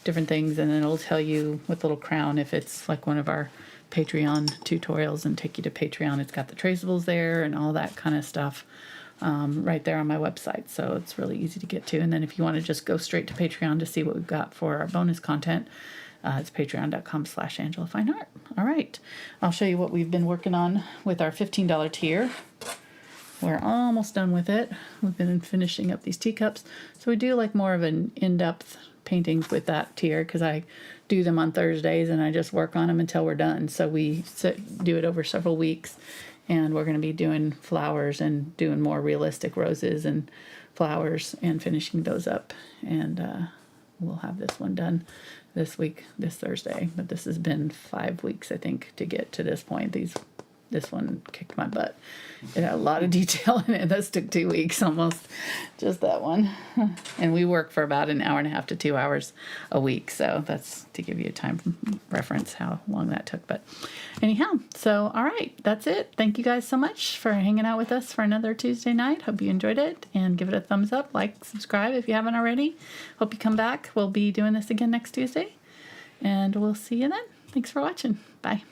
different things, and then it'll tell you with little crown if it's like one of our Patreon tutorials and take you to Patreon. It's got the traceables there and all that kind of stuff right there on my website, so it's really easy to get to. And then if you want to just go straight to Patreon to see what we've got for our bonus content, it's patreon.com/AngelaFineArt. All right, I'll show you what we've been working on with our $15 tier. We're almost done with it. We've been finishing up these teacups. So we do like more of an in-depth paintings with that tier because I do them on Thursdays and I just work on them until we're done. So we do it over several weeks, and we're going to be doing flowers and doing more realistic roses and flowers and finishing those up. And we'll have this one done this week, this Thursday. But this has been 5 weeks, I think, to get to this point. This one kicked my butt. It had a lot of detail in it. This took 2 weeks almost, just that one. And we work for about an hour and a half to 2 hours a week. So that's to give you a time reference how long that took. But anyhow, so all right, that's it. Thank you guys so much for hanging out with us for another Tuesday night. Hope you enjoyed it, and give it a thumbs up, like, subscribe if you haven't already. Hope you come back. We'll be doing this again next Tuesday, and we'll see you then. Thanks for watching. Bye.